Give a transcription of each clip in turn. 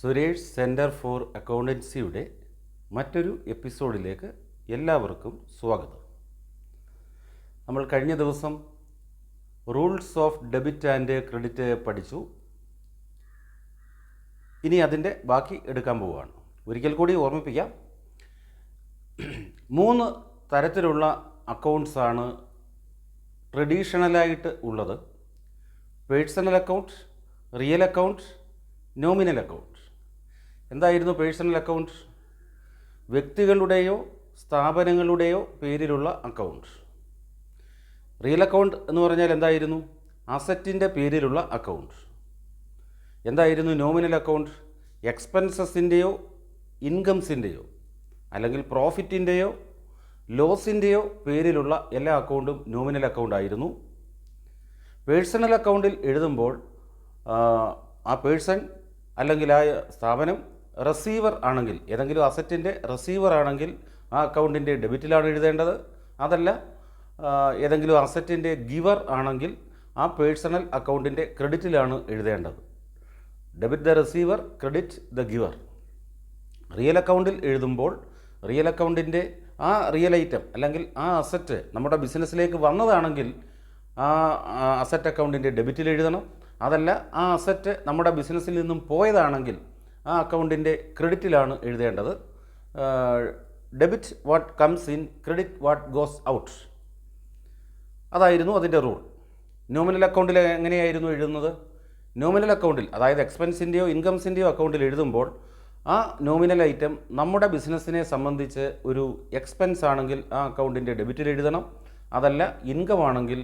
Suresh centre for അക്കൗണ്ടൻസിയുടെ മറ്റൊരു എപ്പിസോഡിലേക്ക് എല്ലാവർക്കും സ്വാഗതം. നമ്മൾ കഴിഞ്ഞ ദിവസം rules of debit and credit പഠിച്ചു. ഇനി അതിൻ്റെ ബാക്കി എടുക്കാൻ പോവുകയാണ്. ഒരിക്കൽ കൂടി ഓർമ്മിപ്പിക്കാം, 3 തരത്തിലുള്ള അക്കൗണ്ട്സാണ് ട്രഡീഷണലായിട്ട് ഉള്ളത്: personal account, real account, nominal account. എന്തായിരുന്നു പേഴ്സണൽ അക്കൗണ്ട്? വ്യക്തികളുടെയോ സ്ഥാപനങ്ങളുടെയോ പേരിലുള്ള അക്കൗണ്ട്. റിയൽ അക്കൗണ്ട് എന്ന് പറഞ്ഞാൽ എന്തായിരുന്നു? അസറ്റിൻ്റെ പേരിലുള്ള അക്കൗണ്ട്. എന്തായിരുന്നു നോമിനൽ അക്കൗണ്ട്? എക്സ്പെൻസസിൻ്റെയോ ഇൻകംസിൻ്റെയോ അല്ലെങ്കിൽ പ്രോഫിറ്റിൻ്റെയോ ലോസിൻ്റെയോ പേരിലുള്ള എല്ലാ അക്കൗണ്ടും നോമിനൽ അക്കൗണ്ട് ആയിരുന്നു. പേഴ്സണൽ അക്കൗണ്ടിൽ എഴുതുമ്പോൾ ആ പേഴ്സൺ അല്ലെങ്കിൽ ആ സ്ഥാപനം റിസീവർ ആണെങ്കിൽ, ഏതെങ്കിലും അസറ്റിൻ്റെ റിസീവർ ആണെങ്കിൽ ആ അക്കൗണ്ടിൻ്റെ ഡെബിറ്റിലാണ് എഴുതേണ്ടത്. അതല്ല, ഏതെങ്കിലും അസറ്റിൻ്റെ ഗിവർ ആണെങ്കിൽ ആ പേഴ്സണൽ അക്കൗണ്ടിൻ്റെ ക്രെഡിറ്റിലാണ് എഴുതേണ്ടത്. Debit the receiver, credit the giver. Real അക്കൗണ്ടിൽ എഴുതുമ്പോൾ റിയൽ അക്കൗണ്ടിൻ്റെ ആ റിയൽ ഐറ്റം അല്ലെങ്കിൽ ആ അസറ്റ് നമ്മുടെ ബിസിനസ്സിലേക്ക് വന്നതാണെങ്കിൽ ആ അസറ്റ് അക്കൗണ്ടിൻ്റെ ഡെബിറ്റിൽ എഴുതണം. അതല്ല, ആ അസറ്റ് നമ്മുടെ ബിസിനസ്സിൽ നിന്നും പോയതാണെങ്കിൽ ആ അക്കൗണ്ടിൻ്റെ ക്രെഡിറ്റിലാണ് എഴുതേണ്ടത്. Debit what comes in, credit what goes out. അതായിരുന്നു അതിൻ്റെ റൂൾ. നോമിനൽ അക്കൗണ്ടിൽ എങ്ങനെയായിരുന്നു എഴുതുന്നത്? നോമിനൽ അക്കൗണ്ടിൽ, അതായത് എക്സ്പെൻസിൻ്റെയോ ഇൻകംസിൻ്റെയോ അക്കൗണ്ടിൽ എഴുതുമ്പോൾ ആ നോമിനൽ ഐറ്റം നമ്മുടെ ബിസിനസ്സിനെ സംബന്ധിച്ച് ഒരു എക്സ്പെൻസ് ആണെങ്കിൽ ആ അക്കൗണ്ടിൻ്റെ ഡെബിറ്റിൽ എഴുതണം. അതല്ല, ഇൻകം ആണെങ്കിൽ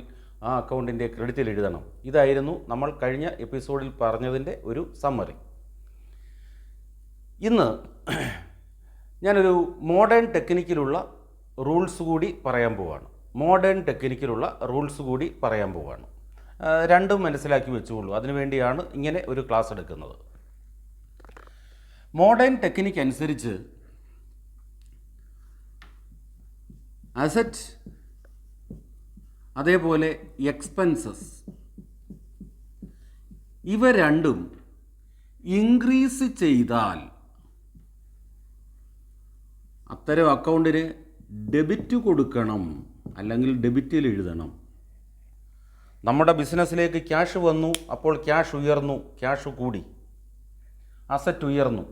ആ അക്കൗണ്ടിൻ്റെ ക്രെഡിറ്റിൽ എഴുതണം. ഇതായിരുന്നു നമ്മൾ കഴിഞ്ഞ എപ്പിസോഡിൽ പറഞ്ഞതിൻ്റെ ഒരു സമ്മറി. ഇന്ന് ഞാനൊരു മോഡേൺ ടെക്നിക്കിലുള്ള റൂൾസ് കൂടി പറയാൻ പോവുകയാണ്. രണ്ടും മനസ്സിലാക്കി വെച്ചുകൊള്ളൂ. അതിനുവേണ്ടിയാണ് ഇങ്ങനെ ഒരു ക്ലാസ് എടുക്കുന്നത്. മോഡേൺ ടെക്നിക്ക് അനുസരിച്ച് അസറ്റ് അതേപോലെ എക്സ്പെൻസസ് ഇവ രണ്ടും ഇൻക്രീസ് ചെയ്താൽ അത്തരം അക്കൗണ്ടിന് ഡെബിറ്റ് കൊടുക്കണം, അല്ലെങ്കിൽ ഡെബിറ്റിൽ എഴുതണം. നമ്മുടെ ബിസിനസ്സിലേക്ക് ക്യാഷ് വന്നു, അപ്പോൾ ക്യാഷ് ഉയർന്നു, ക്യാഷ് കൂടി, അസറ്റ് ഉയർന്നു.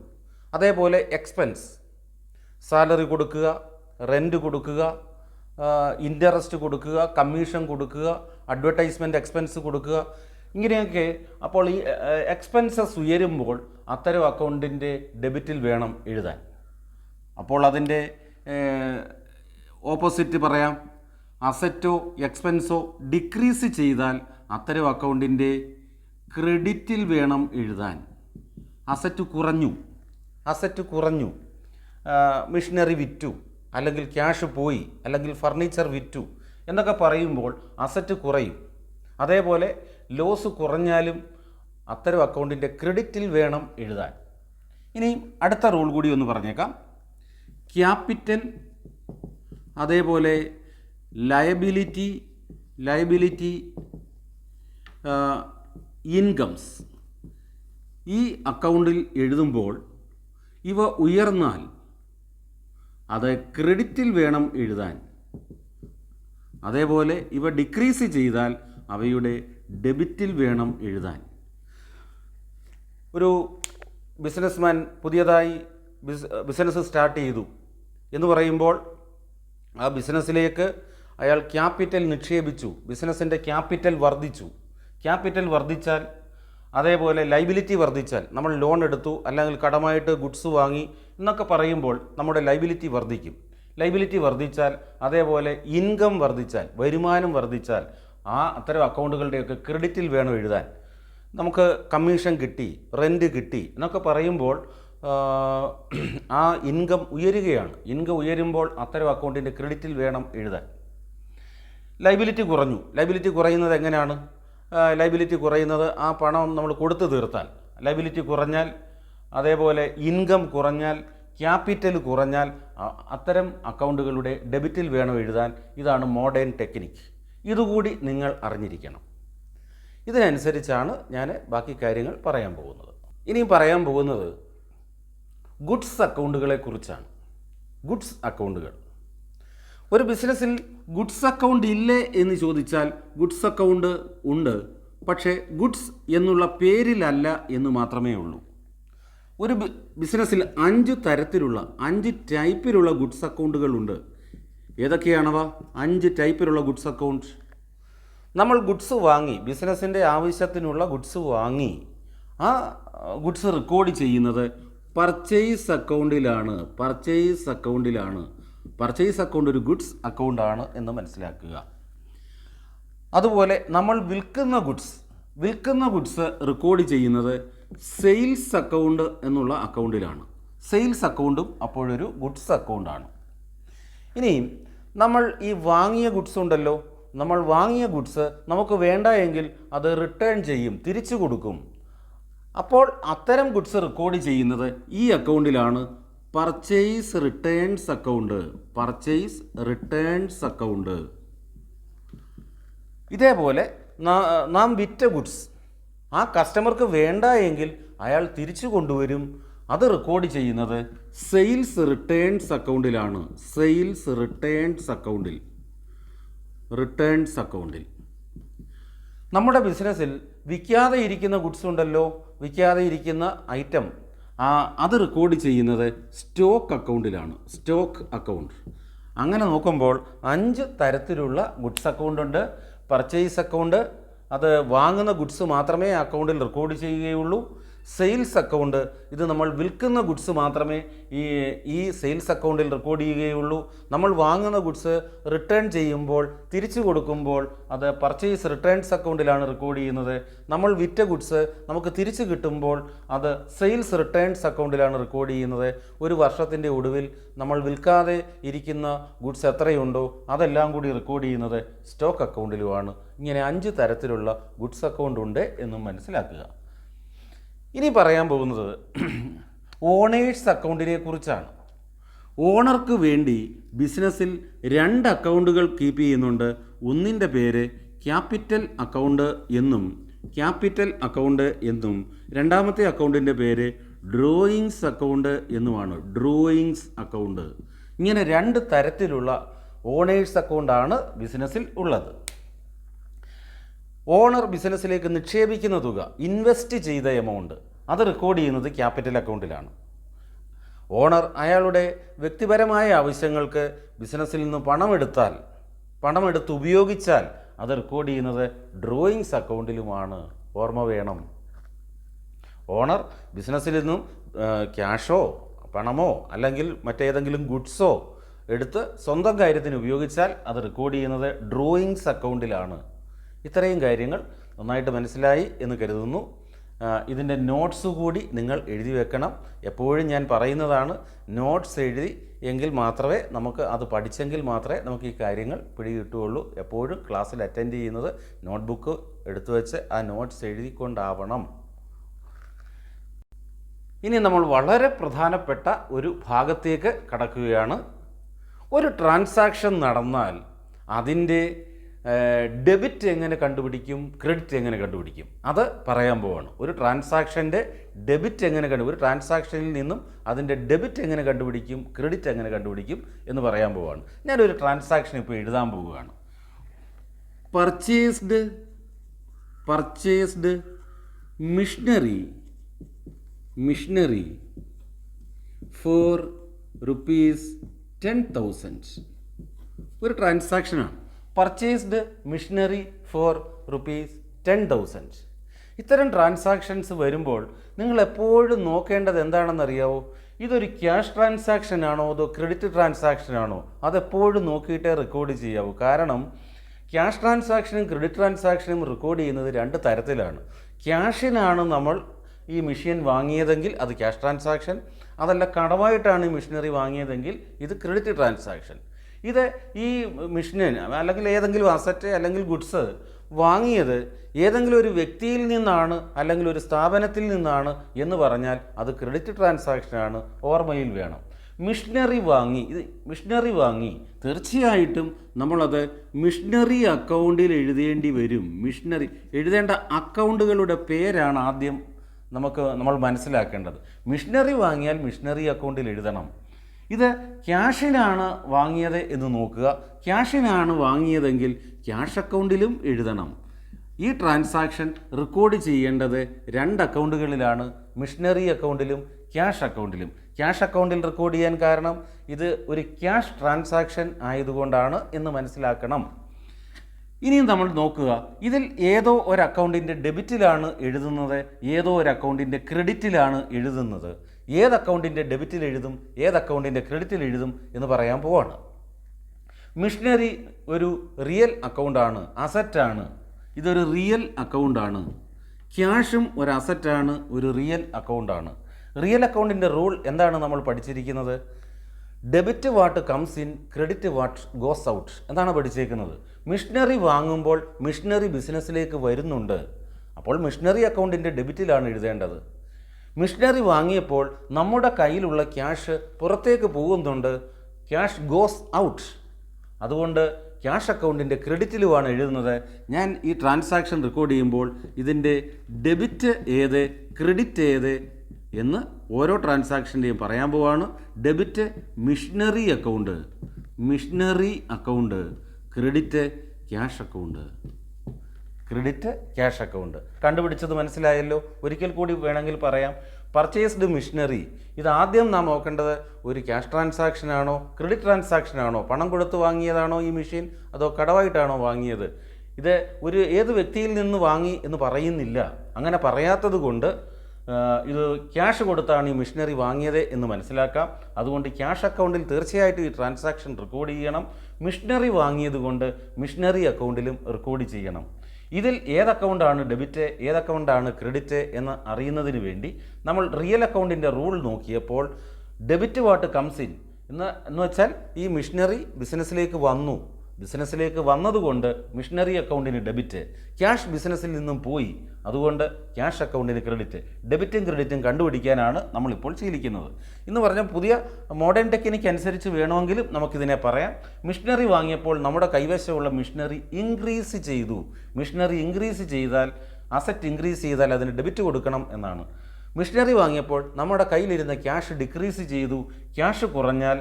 അതേപോലെ എക്സ്പെൻസ്, സാലറി കൊടുക്കുക, റെൻറ്റ് കൊടുക്കുക, ഇൻട്രസ്റ്റ് കൊടുക്കുക, കമ്മീഷൻ കൊടുക്കുക, അഡ്വർടൈസ്മെൻറ്റ് എക്സ്പെൻസ് കൊടുക്കുക, ഇങ്ങനെയൊക്കെ. അപ്പോൾ ഈ എക്സ്പെൻസസ് ഉയരുമ്പോൾ അത്തരം അക്കൗണ്ടിൻ്റെ ഡെബിറ്റിൽ വേണം എഴുതാൻ. അപ്പോൾ അതിൻ്റെ ഓപ്പോസിറ്റ് പറയാം. അസറ്റോ എക്സ്പെൻസോ ഡിക്രീസ് ചെയ്താൽ അത്തരം അക്കൗണ്ടിൻ്റെ ക്രെഡിറ്റിൽ വേണം എഴുതാൻ. അസറ്റ് കുറഞ്ഞു, മെഷീനറി വിറ്റു, അല്ലെങ്കിൽ ക്യാഷ് പോയി, അല്ലെങ്കിൽ ഫർണിച്ചർ വിറ്റു എന്നൊക്കെ പറയുമ്പോൾ അസറ്റ് കുറയും. അതേപോലെ ലോസ് കുറഞ്ഞാലും അത്തരം അക്കൗണ്ടിൻ്റെ ക്രെഡിറ്റിൽ വേണം എഴുതാൻ. ഇനി അടുത്ത റൂൾ കൂടി ഒന്ന് പറഞ്ഞേക്കാം. ക്യാപിറ്റൽ അതേപോലെ ലയബിലിറ്റി, ഇൻകംസ് ഈ അക്കൗണ്ടിൽ എഴുതുമ്പോൾ ഇവ ഉയർന്നാൽ അത് ക്രെഡിറ്റിൽ വേണം എഴുതാൻ. അതേപോലെ ഇവ ഡിക്രീസ് ചെയ്താൽ അവയുടെ ഡെബിറ്റിൽ വേണം എഴുതാൻ. ഒരു ബിസിനസ്മാൻ പുതിയതായി ബിസിനസ് സ്റ്റാർട്ട് ചെയ്തു എന്ന് പറയുമ്പോൾ ആ ബിസിനസ്സിലേക്ക് അയാൾ ക്യാപിറ്റൽ നിക്ഷേപിച്ചു, ബിസിനസ്സിൻ്റെ ക്യാപിറ്റൽ വർദ്ധിച്ചാൽ അതേപോലെ ലൈബിലിറ്റി വർദ്ധിച്ചാൽ, നമ്മൾ ലോൺ എടുത്തു അല്ലെങ്കിൽ കടമായിട്ട് ഗുഡ്സ് വാങ്ങി എന്നൊക്കെ പറയുമ്പോൾ നമ്മുടെ ലൈബിലിറ്റി വർദ്ധിച്ചാൽ അതേപോലെ ഇൻകം വർദ്ധിച്ചാൽ, വരുമാനം വർദ്ധിച്ചാൽ അത്തരം അക്കൗണ്ടുകളുടെയൊക്കെ ക്രെഡിറ്റിൽ വേണം എഴുതാൻ. നമുക്ക് കമ്മീഷൻ കിട്ടി, റെൻറ്റ് കിട്ടി എന്നൊക്കെ പറയുമ്പോൾ ആ ഇൻകം ഉയരുകയാണ്. ഇൻകം ഉയരുമ്പോൾ അത്തരം അക്കൗണ്ടിൻ്റെ ക്രെഡിറ്റിൽ വേണം എഴുതാൻ. ലൈബിലിറ്റി കുറയുന്നത് എങ്ങനെയാണ്? ലൈബിലിറ്റി കുറയുന്നത് ആ പണം നമ്മൾ കൊടുത്തു തീർത്താൽ. ലൈബിലിറ്റി കുറഞ്ഞാൽ, അതേപോലെ ഇൻകം കുറഞ്ഞാൽ, ക്യാപിറ്റൽ കുറഞ്ഞാൽ അത്തരം അക്കൗണ്ടുകളുടെ ഡെബിറ്റിൽ വേണം എഴുതാൻ. ഇതാണ് മോഡേൺ ടെക്നിക്ക്. ഇതുകൂടി നിങ്ങൾ അറിഞ്ഞിരിക്കണം. ഇതിനനുസരിച്ചാണ് ഞാൻ ബാക്കി കാര്യങ്ങൾ പറയാൻ പോകുന്നത്. ഇനിയും പറയാൻ പോകുന്നത് ഗുഡ്സ് അക്കൗണ്ടുകളെ കുറിച്ചാണ്. ഗുഡ്സ് അക്കൗണ്ടുകൾ. ഒരു ബിസിനസ്സിൽ ഗുഡ്സ് അക്കൗണ്ട് ഇല്ലേ എന്ന് ചോദിച്ചാൽ ഗുഡ്സ് അക്കൗണ്ട് ഉണ്ട്, പക്ഷേ ഗുഡ്സ് എന്നുള്ള പേരിലല്ല എന്ന് മാത്രമേ ഉള്ളൂ. ഒരു ബിസിനസ്സിൽ 5 തരത്തിലുള്ള 5 ടൈപ്പിലുള്ള ഗുഡ്സ് അക്കൗണ്ടുകളുണ്ട്. ഏതൊക്കെയാണവ? 5 ടൈപ്പിലുള്ള ഗുഡ്സ് അക്കൗണ്ട്. നമ്മൾ ഗുഡ്സ് വാങ്ങി, ബിസിനസ്സിൻ്റെ ആവശ്യത്തിനുള്ള ഗുഡ്സ് വാങ്ങി, ആ ഗുഡ്സ് റെക്കോർഡ് ചെയ്യുന്നത് പർച്ചേസ് അക്കൗണ്ടിലാണ്. പർച്ചേസ് അക്കൗണ്ട് ഒരു ഗുഡ്സ് അക്കൗണ്ടാണ് എന്ന് മനസ്സിലാക്കുക. അതുപോലെ നമ്മൾ വിൽക്കുന്ന ഗുഡ്സ് റെക്കോർഡ് ചെയ്യുന്നത് സെയിൽസ് അക്കൗണ്ട് എന്നുള്ള അക്കൗണ്ടിലാണ്. സെയിൽസ് അക്കൗണ്ടും അപ്പോഴൊരു ഗുഡ്സ് അക്കൗണ്ടാണ്. ഇനി നമ്മൾ ഈ വാങ്ങിയ ഗുഡ്സ് ഉണ്ടല്ലോ, നമ്മൾ വാങ്ങിയ ഗുഡ്സ് നമുക്ക് വേണ്ട എങ്കിൽ അത് റിട്ടേൺ ചെയ്യും, തിരിച്ചു കൊടുക്കും. അപ്പോൾ അത്തരം ഗുഡ്സ് റെക്കോർഡ് ചെയ്യുന്നത് ഈ അക്കൗണ്ടിലാണ്, പർച്ചേസ് റിട്ടേൺസ് അക്കൗണ്ട്. ഇതേപോലെ നാം വിറ്റ ഗുഡ്സ് ആ കസ്റ്റമർക്ക് വേണ്ട എങ്കിൽ അയാൾ തിരിച്ചു കൊണ്ടുവരും, അത് റെക്കോർഡ് ചെയ്യുന്നത് സെയിൽസ് റിട്ടേൺസ് അക്കൗണ്ടിൽ. നമ്മുടെ ബിസിനസ്സിൽ വിൽക്കാതെ ഇരിക്കുന്ന ഗുഡ്സ് ഉണ്ടല്ലോ, വിൽക്കാതെ ഇരിക്കുന്ന ഐറ്റം, അത് റെക്കോർഡ് ചെയ്യുന്നത് സ്റ്റോക്ക് അക്കൗണ്ട്. അങ്ങനെ നോക്കുമ്പോൾ 5 തരത്തിലുള്ള ഗുഡ്സ് അക്കൗണ്ട് ഉണ്ട്. പർച്ചേസ് അക്കൗണ്ട്, അത് വാങ്ങുന്ന ഗുഡ്സ് മാത്രമേ അക്കൗണ്ടിൽ റെക്കോർഡ് ചെയ്യുകയുള്ളൂ. സെയിൽസ് അക്കൗണ്ട്, ഇത് നമ്മൾ വിൽക്കുന്ന ഗുഡ്സ് മാത്രമേ ഈ സെയിൽസ് അക്കൗണ്ടിൽ റെക്കോർഡ് ചെയ്യുകയുള്ളൂ. നമ്മൾ വാങ്ങുന്ന ഗുഡ്സ് റിട്ടേൺ ചെയ്യുമ്പോൾ, തിരിച്ചു കൊടുക്കുമ്പോൾ അത് പർച്ചേസ് റിട്ടേൺസ് അക്കൗണ്ടിലാണ് റെക്കോർഡ് ചെയ്യുന്നത്. നമ്മൾ വിറ്റ ഗുഡ്സ് നമുക്ക് തിരിച്ചു കിട്ടുമ്പോൾ അത് സെയിൽസ് റിട്ടേൺസ് അക്കൗണ്ടിലാണ് റെക്കോർഡ് ചെയ്യുന്നത്. ഒരു വർഷത്തിൻ്റെ ഒടുവിൽ നമ്മൾ വിൽക്കാതെ ഇരിക്കുന്ന ഗുഡ്സ് എത്രയുണ്ടോ അതെല്ലാം കൂടി റെക്കോർഡ് ചെയ്യുന്നത് സ്റ്റോക്ക് അക്കൗണ്ടിലുമാണ്. ഇങ്ങനെ 5 തരത്തിലുള്ള ഗുഡ്സ് അക്കൗണ്ട് ഉണ്ട് എന്നും മനസ്സിലാക്കുക. ഇനി പറയാൻ പോകുന്നത് ഓണേഴ്സ് അക്കൗണ്ടിനെ കുറിച്ചാണ്. ഓണർക്ക് വേണ്ടി ബിസിനസ്സിൽ 2 അക്കൗണ്ടുകൾ കീപ്പ് ചെയ്യുന്നുണ്ട്. ഒന്നിൻ്റെ പേര് ക്യാപിറ്റൽ അക്കൗണ്ട് എന്നും രണ്ടാമത്തെ അക്കൗണ്ടിൻ്റെ പേര് ഡ്രോയിങ്സ് അക്കൗണ്ട് എന്നുമാണ്. ഇങ്ങനെ 2 തരത്തിലുള്ള ഓണേഴ്സ് അക്കൗണ്ടാണ് ബിസിനസ്സിൽ ഉള്ളത്. ഓണർ ബിസിനസ്സിലേക്ക് നിക്ഷേപിക്കുന്ന തുക, ഇൻവെസ്റ്റ് ചെയ്ത എമൗണ്ട്, അത് റെക്കോർഡ് ചെയ്യുന്നത് ക്യാപിറ്റൽ അക്കൗണ്ടിലാണ്. ഓണർ അയാളുടെ വ്യക്തിപരമായ ആവശ്യങ്ങൾക്ക് ബിസിനസ്സിൽ നിന്ന് പണമെടുത്ത് ഉപയോഗിച്ചാൽ അത് റെക്കോർഡ് ചെയ്യുന്നത് ഡ്രോയിങ്സ് അക്കൗണ്ടിലുമാണ്. ഓർമ്മ വേണം. ഓണർ ബിസിനസ്സിൽ നിന്നും ക്യാഷോ പണമോ അല്ലെങ്കിൽ മറ്റേതെങ്കിലും ഗുഡ്സോ എടുത്ത് സ്വന്തം കാര്യത്തിന് ഉപയോഗിച്ചാൽ അത് റെക്കോർഡ് ചെയ്യുന്നത് ഡ്രോയിങ്സ് അക്കൗണ്ടിലാണ്. ഇത്രയും കാര്യങ്ങൾ നന്നായിട്ട് മനസ്സിലായി എന്ന് കരുതുന്നു. ഇതിൻ്റെ നോട്ട്സ് കൂടി നിങ്ങൾ എഴുതി വെക്കണം. എപ്പോഴും ഞാൻ പറയുന്നതാണ്, നോട്ട്സ് എഴുതി എങ്കിൽ മാത്രമേ അത് പഠിച്ചെങ്കിൽ മാത്രമേ നമുക്ക് ഈ കാര്യങ്ങൾ പിടികിട്ടുകയുള്ളൂ. എപ്പോഴും ക്ലാസ്സിൽ അറ്റൻഡ് ചെയ്യുന്നത് നോട്ട്ബുക്ക് എടുത്തു വെച്ച് ആ നോട്ട്സ് എഴുതിക്കൊണ്ടാവണം. ഇനി നമ്മൾ വളരെ പ്രധാനപ്പെട്ട ഒരു ഭാഗത്തേക്ക് കടക്കുകയാണ്. ഒരു ട്രാൻസാക്ഷൻ നടന്നാൽ അതിൻ്റെ ഡെബിറ്റ് എങ്ങനെ കണ്ടുപിടിക്കും, ക്രെഡിറ്റ് എങ്ങനെ കണ്ടുപിടിക്കും, അത് പറയാൻ പോവാണ്. ഒരു ട്രാൻസാക്ഷൻ്റെ ഡെബിറ്റ് ഒരു ട്രാൻസാക്ഷനിൽ നിന്നും അതിൻ്റെ ഡെബിറ്റ് എങ്ങനെ കണ്ടുപിടിക്കും, ക്രെഡിറ്റ് എങ്ങനെ കണ്ടുപിടിക്കും എന്ന് പറയാൻ പോവാണ്. ഞാനൊരു ട്രാൻസാക്ഷൻ ഇപ്പോൾ എഴുതാൻ പോവുകയാണ്. Purchased machinery for ₹10,000. ഒരു ട്രാൻസാക്ഷനാണ്. Purchased machinery for ₹10,000. ഇത്തരം ട്രാൻസാക്ഷൻസ് വരുമ്പോൾ നിങ്ങൾ എപ്പോഴും നോക്കേണ്ടത് എന്താണെന്നറിയാവോ? ഇതൊരു ക്യാഷ് ട്രാൻസാക്ഷൻ ആണോ അതോ ക്രെഡിറ്റ് ട്രാൻസാക്ഷൻ ആണോ? അതെപ്പോഴും നോക്കിയിട്ടേ റെക്കോർഡ് ചെയ്യാവൂ. കാരണം ക്യാഷ് ട്രാൻസാക്ഷനും ക്രെഡിറ്റ് ട്രാൻസാക്ഷനും റെക്കോർഡ് ചെയ്യുന്നത് 2 തരത്തിലാണ്. ക്യാഷിനാണ് നമ്മൾ ഈ മെഷീൻ വാങ്ങിയതെങ്കിൽ അത് ക്യാഷ് ട്രാൻസാക്ഷൻ, അതല്ല കടമായിട്ടാണ് ഈ മെഷീനറി വാങ്ങിയതെങ്കിൽ ഇത് ക്രെഡിറ്റ് ട്രാൻസാക്ഷൻ. ഇത് ഈ മെഷീന് അല്ലെങ്കിൽ ഏതെങ്കിലും അസറ്റ് അല്ലെങ്കിൽ ഗുഡ്സ് വാങ്ങിയത് ഏതെങ്കിലും ഒരു വ്യക്തിയിൽ നിന്നാണ് അല്ലെങ്കിൽ ഒരു സ്ഥാപനത്തിൽ നിന്നാണ് എന്ന് പറഞ്ഞാൽ അത് ക്രെഡിറ്റ് ട്രാൻസാക്ഷനാണ്. ഓർമ്മയിൽ വേണം. മിഷനറി വാങ്ങി തീർച്ചയായിട്ടും നമ്മളത് മിഷനറി അക്കൗണ്ടിൽ എഴുതേണ്ടി വരും. എഴുതേണ്ട അക്കൗണ്ടുകളുടെ പേരാണ് ആദ്യം നമ്മൾ മനസ്സിലാക്കേണ്ടത്. മിഷനറി വാങ്ങിയാൽ മിഷനറി അക്കൗണ്ടിൽ എഴുതണം. ഇത് ക്യാഷിനാണ് വാങ്ങിയത് എന്ന് നോക്കുക. ക്യാഷിനാണ് വാങ്ങിയതെങ്കിൽ ക്യാഷ് അക്കൗണ്ടിലും എഴുതണം. ഈ ട്രാൻസാക്ഷൻ റെക്കോർഡ് ചെയ്യേണ്ടത് 2 അക്കൗണ്ടുകളിലാണ്, മിഷനറി അക്കൗണ്ടിലും ക്യാഷ് അക്കൗണ്ടിലും. ക്യാഷ് അക്കൗണ്ടിൽ റെക്കോർഡ് ചെയ്യാൻ കാരണം ഇത് ഒരു ക്യാഷ് ട്രാൻസാക്ഷൻ ആയതുകൊണ്ടാണ് എന്ന് മനസ്സിലാക്കണം. ഇനിയും നമ്മൾ നോക്കുക, ഇതിൽ ഏതോ ഒരു അക്കൗണ്ടിൻ്റെ ഡെബിറ്റിലാണ് എഴുതുന്നത്, ഏതോ ഒരു അക്കൗണ്ടിൻ്റെ ക്രെഡിറ്റിലാണ് എഴുതുന്നത്. ഏത് അക്കൗണ്ടിൻ്റെ ഡെബിറ്റിൽ എഴുതും, ഏത് അക്കൗണ്ടിൻ്റെ ക്രെഡിറ്റിൽ എഴുതും എന്ന് പറയാൻ പോവാണ്. മിഷനറി ഒരു റിയൽ അക്കൗണ്ടാണ്, അസറ്റാണ്. ഇതൊരു റിയൽ അക്കൗണ്ടാണ്. ക്യാഷും ഒരു അസറ്റാണ്, ഒരു റിയൽ അക്കൗണ്ടാണ്. റിയൽ അക്കൗണ്ടിൻ്റെ റൂൾ എന്താണ് നമ്മൾ പഠിച്ചിരിക്കുന്നത്? Debit what comes in, credit what goes out എന്നാണ് പഠിച്ചേക്കുന്നത്. മിഷനറി വാങ്ങുമ്പോൾ മിഷനറി ബിസിനസ്സിലേക്ക് വരുന്നുണ്ട്, അപ്പോൾ മിഷനറി അക്കൗണ്ടിൻ്റെ ഡെബിറ്റിലാണ് എഴുതേണ്ടത്. മിഷനറി വാങ്ങിയപ്പോൾ നമ്മുടെ കയ്യിലുള്ള ക്യാഷ് പുറത്തേക്ക് പോകുന്നുണ്ട്, ക്യാഷ് ഗോസ് ഔട്ട്. അതുകൊണ്ട് ക്യാഷ് അക്കൗണ്ടിൻ്റെ ക്രെഡിറ്റിലുമാണ് എഴുതുന്നത്. ഞാൻ ഈ ട്രാൻസാക്ഷൻ റെക്കോർഡ് ചെയ്യുമ്പോൾ ഇതിൻ്റെ ഡെബിറ്റ് ഏത്, ക്രെഡിറ്റ് ഏത് എന്ന് ഓരോ ട്രാൻസാക്ഷൻ്റെയും പറയാൻ പോവാണ്. Debit missionary account, missionary account. Credit cash account, credit cash account. കണ്ടുപിടിച്ചത് മനസ്സിലായല്ലോ. ഒരിക്കൽ കൂടി വേണമെങ്കിൽ പറയാം. പർച്ചേസ്ഡ് മിഷനറി, ഇത് ആദ്യം നാം നോക്കേണ്ടത് ഒരു ക്യാഷ് ട്രാൻസാക്ഷൻ ആണോ, ക്രെഡിറ്റ് ട്രാൻസാക്ഷൻ ആണോ, പണം കൊടുത്ത് വാങ്ങിയതാണോ ഈ മെഷീൻ, അതോ കടമായിട്ടാണോ വാങ്ങിയത്. ഇത് ഏത് വ്യക്തിയിൽ നിന്ന് വാങ്ങി എന്ന് പറയുന്നില്ല. അങ്ങനെ പറയാത്തത് കൊണ്ട് ഇത് ക്യാഷ് കൊടുത്താണ് ഈ മിഷനറി വാങ്ങിയത് എന്ന് മനസ്സിലാക്കാം. അതുകൊണ്ട് ക്യാഷ് അക്കൗണ്ടിൽ തീർച്ചയായിട്ടും ഈ ട്രാൻസാക്ഷൻ റെക്കോർഡ് ചെയ്യണം. മിഷനറി വാങ്ങിയത് കൊണ്ട് മിഷനറി അക്കൗണ്ടിലും റെക്കോർഡ് ചെയ്യണം. ഇതിൽ ഏത് അക്കൗണ്ടാണ് ഡെബിറ്റ്, ഏത് അക്കൗണ്ടാണ് ക്രെഡിറ്റ് എന്ന് അറിയുന്നതിന് വേണ്ടി നമ്മൾ റിയൽ അക്കൗണ്ടിൻ്റെ റൂൾ നോക്കിയപ്പോൾ ഡെബിറ്റ് വാട്ട് കംസ് ഇൻ എന്ന് വെച്ചാൽ ഈ മിഷനറി ബിസിനസ്സിലേക്ക് വന്നു, ബിസിനസ്സിലേക്ക് വന്നതുകൊണ്ട് മിഷനറി അക്കൗണ്ടിന് ഡെബിറ്റ്. ക്യാഷ് ബിസിനസ്സിൽ നിന്നും പോയി, അതുകൊണ്ട് ക്യാഷ് അക്കൗണ്ടിന് ക്രെഡിറ്റ്. ഡെബിറ്റും ക്രെഡിറ്റും കണ്ടുപിടിക്കാനാണ് നമ്മളിപ്പോൾ ശീലിക്കുന്നത്. എന്ന് പറഞ്ഞാൽ പുതിയ മോഡേൺ ടെക്നിക്ക് അനുസരിച്ച് വേണമെങ്കിലും നമുക്കിതിനെ പറയാം. മിഷനറി വാങ്ങിയപ്പോൾ നമ്മുടെ കൈവശമുള്ള മിഷനറി ഇൻക്രീസ് ചെയ്തു. മിഷനറി ഇൻക്രീസ് ചെയ്താൽ, അസറ്റ് ഇൻക്രീസ് ചെയ്താൽ അതിന് ഡെബിറ്റ് കൊടുക്കണം എന്നാണ്. മിഷനറി വാങ്ങിയപ്പോൾ നമ്മുടെ കയ്യിലിരുന്ന ക്യാഷ് ഡിക്രീസ് ചെയ്തു. ക്യാഷ് കുറഞ്ഞാൽ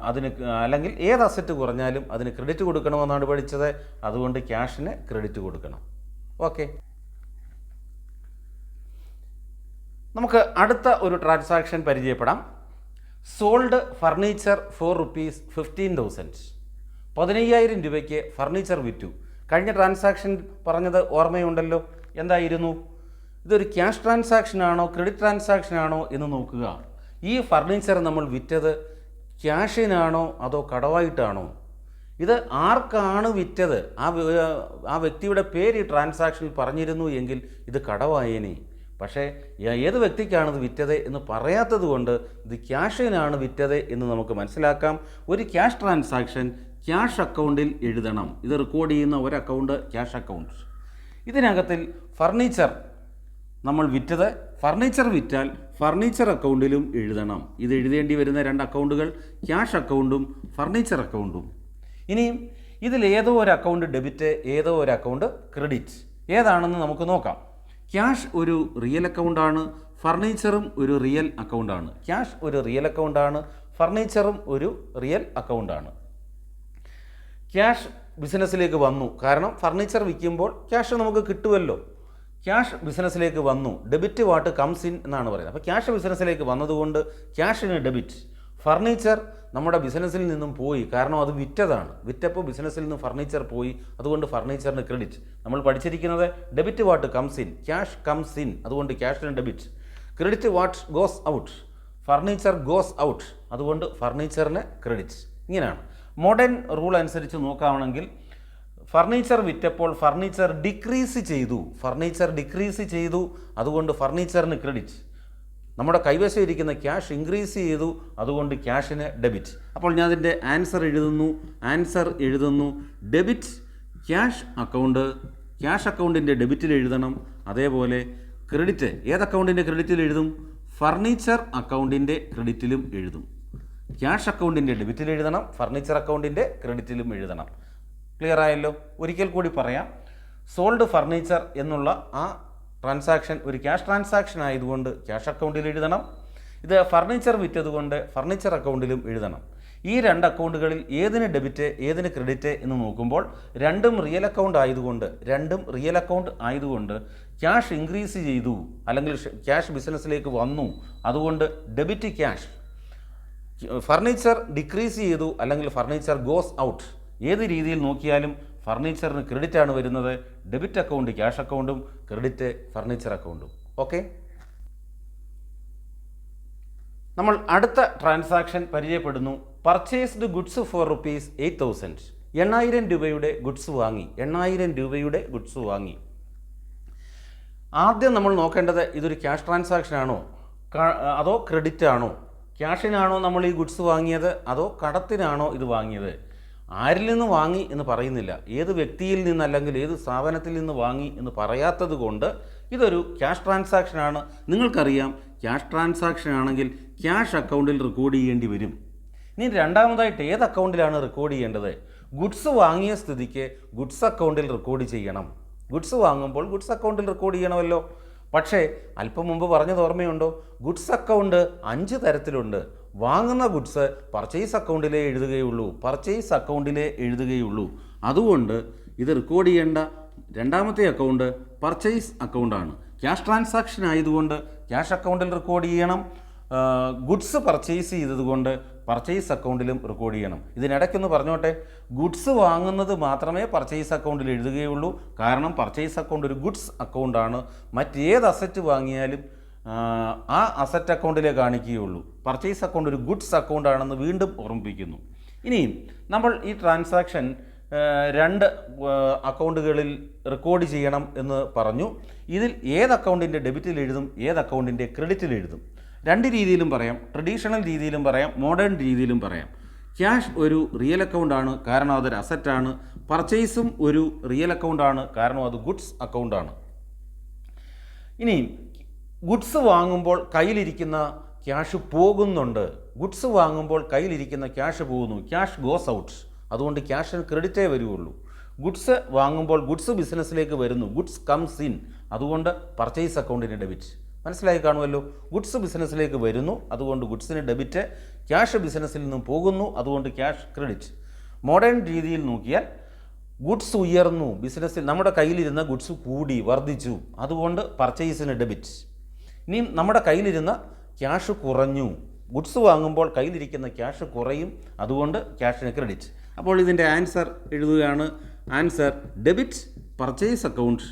അതിന്, അല്ലെങ്കിൽ ഏത് അസറ്റ് കുറഞ്ഞാലും അതിന് ക്രെഡിറ്റ് കൊടുക്കണമെന്നാണ് പഠിച്ചത്. അതുകൊണ്ട് ക്യാഷിന് ക്രെഡിറ്റ് കൊടുക്കണം. ഓക്കെ, നമുക്ക് അടുത്ത ഒരു ട്രാൻസാക്ഷൻ പരിചയപ്പെടാം. Sold furniture four ₹15,000. 15,000 രൂപയ്ക്ക് ഫർണിച്ചർ വിറ്റു. കഴിഞ്ഞ ട്രാൻസാക്ഷൻ പറഞ്ഞത് ഓർമ്മയുണ്ടല്ലോ, എന്തായിരുന്നു? ഇതൊരു ക്യാഷ് ട്രാൻസാക്ഷൻ ആണോ ക്രെഡിറ്റ് ട്രാൻസാക്ഷൻ ആണോ എന്ന് നോക്കുക. ഈ ഫർണിച്ചർ നമ്മൾ വിറ്റത് ക്യാഷിനാണോ അതോ കടമായിട്ടാണോ? ഇത് ആർക്കാണ് വിറ്റത്, ആ വ്യക്തിയുടെ പേര് ഈ ട്രാൻസാക്ഷനിൽ പറഞ്ഞിരുന്നു എങ്കിൽ ഇത് കടമായേനെ. പക്ഷേ ഏത് വ്യക്തിക്കാണിത് വിറ്റത് എന്ന് പറയാത്തത് കൊണ്ട് ഇത് ക്യാഷിനാണ് വിറ്റത് എന്ന് നമുക്ക് മനസ്സിലാക്കാം. ഒരു ക്യാഷ് ട്രാൻസാക്ഷൻ ക്യാഷ് അക്കൗണ്ടിൽ എഴുതണം. ഇത് റെക്കോർഡ് ചെയ്യുന്ന ഒരു അക്കൗണ്ട് ക്യാഷ് അക്കൗണ്ട്. ഇതിനകത്തിൽ ഫർണിച്ചർ നമ്മൾ വിറ്റത്, ഫർണിച്ചർ വിറ്റാൽ ഫർണിച്ചർ അക്കൗണ്ടിലും എഴുതണം. ഇത് എഴുതേണ്ടി വരുന്ന 2 അക്കൗണ്ടുകൾ ക്യാഷ് അക്കൗണ്ടും ഫർണിച്ചർ അക്കൗണ്ടും. ഇനിയും ഇതിൽ ഏതോ ഒരു അക്കൗണ്ട് ഡെബിറ്റ്, ഏതോ ഒരു അക്കൗണ്ട് ക്രെഡിറ്റ്. ഏതാണെന്ന് നമുക്ക് നോക്കാം. ക്യാഷ് ഒരു റിയൽ അക്കൗണ്ടാണ്, ഫർണിച്ചറും ഒരു റിയൽ അക്കൗണ്ടാണ്. ക്യാഷ് ഒരു റിയൽ അക്കൗണ്ടാണ്, ഫർണിച്ചറും ഒരു റിയൽ അക്കൗണ്ടാണ്. ക്യാഷ് ബിസിനസ്സിലേക്ക് വന്നു, കാരണം ഫർണിച്ചർ വിൽക്കുമ്പോൾ ക്യാഷ് നമുക്ക് കിട്ടുമല്ലോ. ക്യാഷ് ബിസിനസ്സിലേക്ക് വന്നു. ഡെബിറ്റ് വാട്ട് കംസ് ഇൻ എന്നാണ് പറയുന്നത്. അപ്പോൾ ക്യാഷ് ബിസിനസ്സിലേക്ക് വന്നതുകൊണ്ട് ക്യാഷിന് ഡെബിറ്റ്. ഫർണിച്ചർ നമ്മുടെ ബിസിനസ്സിൽ നിന്നും പോയി, കാരണം അത് വിറ്റതാണ്. വിറ്റപ്പോൾ ബിസിനസ്സിൽ നിന്ന് ഫർണിച്ചർ പോയി, അതുകൊണ്ട് ഫർണിച്ചറിന് ക്രെഡിറ്റ്. നമ്മൾ പഠിച്ചിരിക്കുന്നത് debit what comes in, cash comes in, അതുകൊണ്ട് ക്യാഷിന് debit. Credit what goes out, furniture goes out, അതുകൊണ്ട് ഫർണിച്ചറിന് ക്രെഡിറ്റ്. ഇങ്ങനെയാണ്. മോഡേൺ റൂൾ അനുസരിച്ച് നോക്കുകയാണെങ്കിൽ ഫർണിച്ചർ വിറ്റപ്പോൾ ഫർണിച്ചർ ഡിക്രീസ് ചെയ്തു, ഫർണിച്ചർ ഡിക്രീസ് ചെയ്തു, അതുകൊണ്ട് ഫർണിച്ചറിന് ക്രെഡിറ്റ്. നമ്മുടെ കൈവശം ഇരിക്കുന്ന ക്യാഷ് ഇൻക്രീസ് ചെയ്തു, അതുകൊണ്ട് ക്യാഷിന് ഡെബിറ്റ്. അപ്പോൾ ഞാൻ അതിൻ്റെ ആൻസർ എഴുതുന്നു. ഡെബിറ്റ് ക്യാഷ് അക്കൗണ്ട്, ക്യാഷ് അക്കൗണ്ടിൻ്റെ ഡെബിറ്റിൽ എഴുതണം. അതേപോലെ ക്രെഡിറ്റ് ഏത് അക്കൗണ്ടിൻ്റെ ക്രെഡിറ്റിൽ എഴുതും? ഫർണിച്ചർ അക്കൗണ്ടിൻ്റെ ക്രെഡിറ്റിലും എഴുതും. ക്യാഷ് അക്കൗണ്ടിൻ്റെ ഡെബിറ്റിൽ എഴുതണം, ഫർണിച്ചർ അക്കൗണ്ടിൻ്റെ ക്രെഡിറ്റിലും എഴുതണം. ക്ലിയർ ആയല്ലോ? ഒരിക്കൽ കൂടി പറയാം. സോൾഡ് ഫർണിച്ചർ എന്നുള്ള ആ ട്രാൻസാക്ഷൻ ഒരു ക്യാഷ് ട്രാൻസാക്ഷൻ ആയതുകൊണ്ട് ക്യാഷ് അക്കൗണ്ടിൽ എഴുതണം. ഇത് ഫർണിച്ചർ വിറ്റതുകൊണ്ട് ഫർണിച്ചർ അക്കൗണ്ടിലും എഴുതണം. ഈ രണ്ട് അക്കൗണ്ടുകളിൽ ഏതിന് ഡെബിറ്റ് ഏതിന് ക്രെഡിറ്റ് എന്ന് നോക്കുമ്പോൾ രണ്ടും റിയൽ അക്കൗണ്ട് ആയതുകൊണ്ട് ക്യാഷ് ഇൻക്രീസ് ചെയ്തു അല്ലെങ്കിൽ ക്യാഷ് ബിസിനസ്സിലേക്ക് വന്നു, അതുകൊണ്ട് ഡെബിറ്റ് ക്യാഷ്. ഫർണിച്ചർ ഡിക്രീസ് ചെയ്തു അല്ലെങ്കിൽ ഫർണിച്ചർ ഗോസ് ഔട്ട്. ഏത് രീതിയിൽ നോക്കിയാലും ഫർണിച്ചറിന് ക്രെഡിറ്റ് ആണ് വരുന്നത്. ഡെബിറ്റ് അക്കൗണ്ട് ക്യാഷ് അക്കൗണ്ടും ക്രെഡിറ്റ് ഫർണിച്ചർ അക്കൗണ്ടും. ഓക്കെ, നമ്മൾ അടുത്ത ട്രാൻസാക്ഷൻ പരിചയപ്പെടുന്നു. Purchased goods for ₹8,000. 8,000 രൂപയുടെ ഗുഡ്സ് വാങ്ങി. ആദ്യം നമ്മൾ നോക്കേണ്ടത് ഇതൊരു ക്യാഷ് ട്രാൻസാക്ഷൻ ആണോ അതോ ക്രെഡിറ്റ് ആണോ? ക്യാഷിനാണോ നമ്മൾ ഈ ഗുഡ്സ് വാങ്ങിയത് അതോ കടത്തിനാണോ ഇത് വാങ്ങിയത്? ആരിൽ നിന്ന് വാങ്ങി എന്ന് പറയുന്നില്ല, ഏത് വ്യക്തിയിൽ നിന്ന് അല്ലെങ്കിൽ ഏത് സ്ഥാപനത്തിൽ നിന്ന് വാങ്ങി എന്ന് പറയാത്തത് കൊണ്ട് ഇതൊരു ക്യാഷ് ട്രാൻസാക്ഷനാണ്. നിങ്ങൾക്കറിയാം, ക്യാഷ് ട്രാൻസാക്ഷൻ ആണെങ്കിൽ ക്യാഷ് അക്കൗണ്ടിൽ റെക്കോർഡ് ചെയ്യേണ്ടി വരും. ഇനി രണ്ടാമതായിട്ട് ഏത് അക്കൗണ്ടിലാണ് റെക്കോർഡ് ചെയ്യേണ്ടത്? ഗുഡ്സ് വാങ്ങിയ സ്ഥിതിക്ക് ഗുഡ്സ് അക്കൗണ്ടിൽ റെക്കോർഡ് ചെയ്യണം. ഗുഡ്സ് വാങ്ങുമ്പോൾ ഗുഡ്സ് അക്കൗണ്ടിൽ റെക്കോർഡ് ചെയ്യണമല്ലോ. പക്ഷേ അല്പം മുമ്പ് പറഞ്ഞത് ഓർമ്മയുണ്ടോ? ഗുഡ്സ് അക്കൗണ്ട് 5 തരത്തിലുണ്ട്. വാങ്ങുന്ന ഗുഡ്സ് പർച്ചേസ് അക്കൗണ്ടിലേ എഴുതുകയുള്ളൂ. അതുകൊണ്ട് ഇത് റെക്കോർഡ് ചെയ്യേണ്ട രണ്ടാമത്തെ അക്കൗണ്ട് പർച്ചേസ് അക്കൗണ്ടാണ്. ക്യാഷ് ട്രാൻസാക്ഷൻ ആയതുകൊണ്ട് ക്യാഷ് അക്കൗണ്ടിൽ റെക്കോർഡ് ചെയ്യണം. ഗുഡ്സ് പർച്ചേസ് ചെയ്തതുകൊണ്ട് പർച്ചേസ് അക്കൗണ്ടിലും റെക്കോർഡ് ചെയ്യണം. ഇതിനിടയ്ക്കൊന്ന് പറഞ്ഞോട്ടെ, ഗുഡ്സ് വാങ്ങുന്നത് മാത്രമേ പർച്ചേസ് അക്കൗണ്ടിൽ എഴുതുകയുള്ളൂ. കാരണം പർച്ചേസ് അക്കൗണ്ട് ഒരു ഗുഡ്സ് അക്കൗണ്ടാണ്. മറ്റേത് അസറ്റ് വാങ്ങിയാലും ആ അസറ്റ് അക്കൗണ്ടിലേ കാണിക്കുകയുള്ളൂ. പർച്ചേസ് അക്കൗണ്ട് ഒരു ഗുഡ്സ് അക്കൗണ്ടാണെന്ന് വീണ്ടും ഓർമ്മിപ്പിക്കുന്നു. ഇനിയും നമ്മൾ ഈ ട്രാൻസാക്ഷൻ 2 അക്കൗണ്ടുകളിൽ റെക്കോർഡ് ചെയ്യണം എന്ന് പറഞ്ഞു. ഇതിൽ ഏത് അക്കൗണ്ടിൻ്റെ ഡെബിറ്റിൽ എഴുതും, ഏത് അക്കൗണ്ടിൻ്റെ ക്രെഡിറ്റിൽ എഴുതും? 2 രീതിയിലും പറയാം. ട്രഡീഷണൽ രീതിയിലും പറയാം, മോഡേൺ രീതിയിലും പറയാം. ക്യാഷ് ഒരു റിയൽ അക്കൗണ്ടാണ്, കാരണം അതൊരു അസറ്റാണ്. പർച്ചേസും ഒരു റിയൽ അക്കൗണ്ടാണ്, കാരണം അത് ഗുഡ്സ് അക്കൗണ്ടാണ്. ഇനി ഗുഡ്സ് വാങ്ങുമ്പോൾ കയ്യിലിരിക്കുന്ന ക്യാഷ് പോകുന്നുണ്ട്. ഗുഡ്സ് വാങ്ങുമ്പോൾ കയ്യിലിരിക്കുന്ന ക്യാഷ് പോകുന്നു, ക്യാഷ് ഗോസ് ഔട്ട്. അതുകൊണ്ട് ക്യാഷിന് ക്രെഡിറ്റേ വരുള്ളൂ. ഗുഡ്സ് വാങ്ങുമ്പോൾ ഗുഡ്സ് ബിസിനസ്സിലേക്ക് വരുന്നു, ഗുഡ്സ് കംസ് ഇൻ. അതുകൊണ്ട് പർച്ചേസ് അക്കൗണ്ടിന് ഡെബിറ്റ്. മനസ്സിലായി കാണുമല്ലോ. ഗുഡ്സ് ബിസിനസ്സിലേക്ക് വരുന്നു, അതുകൊണ്ട് ഗുഡ്സിന് ഡെബിറ്റ്. ക്യാഷ് ബിസിനസ്സിൽ നിന്നും പോകുന്നു, അതുകൊണ്ട് ക്യാഷ് ക്രെഡിറ്റ്. മോഡേൺ രീതിയിൽ നോക്കിയാൽ ഗുഡ്സ് ഉയർന്നു, ബിസിനസ്സിൽ നമ്മുടെ കയ്യിലിരുന്ന ഗുഡ്സ് കൂടി വർദ്ധിച്ചു, അതുകൊണ്ട് പർച്ചേസിന് ഡെബിറ്റ്. ഇനിയും നമ്മുടെ കയ്യിലിരുന്ന ക്യാഷ് കുറഞ്ഞു, ഗുഡ്സ് വാങ്ങുമ്പോൾ കയ്യിലിരിക്കുന്ന ക്യാഷ് കുറയും, അതുകൊണ്ട് ക്യാഷിന് ക്രെഡിറ്റ്. അപ്പോൾ ഇതിൻ്റെ ആൻസർ എഴുതുകയാണ്. Answer debit purchase account.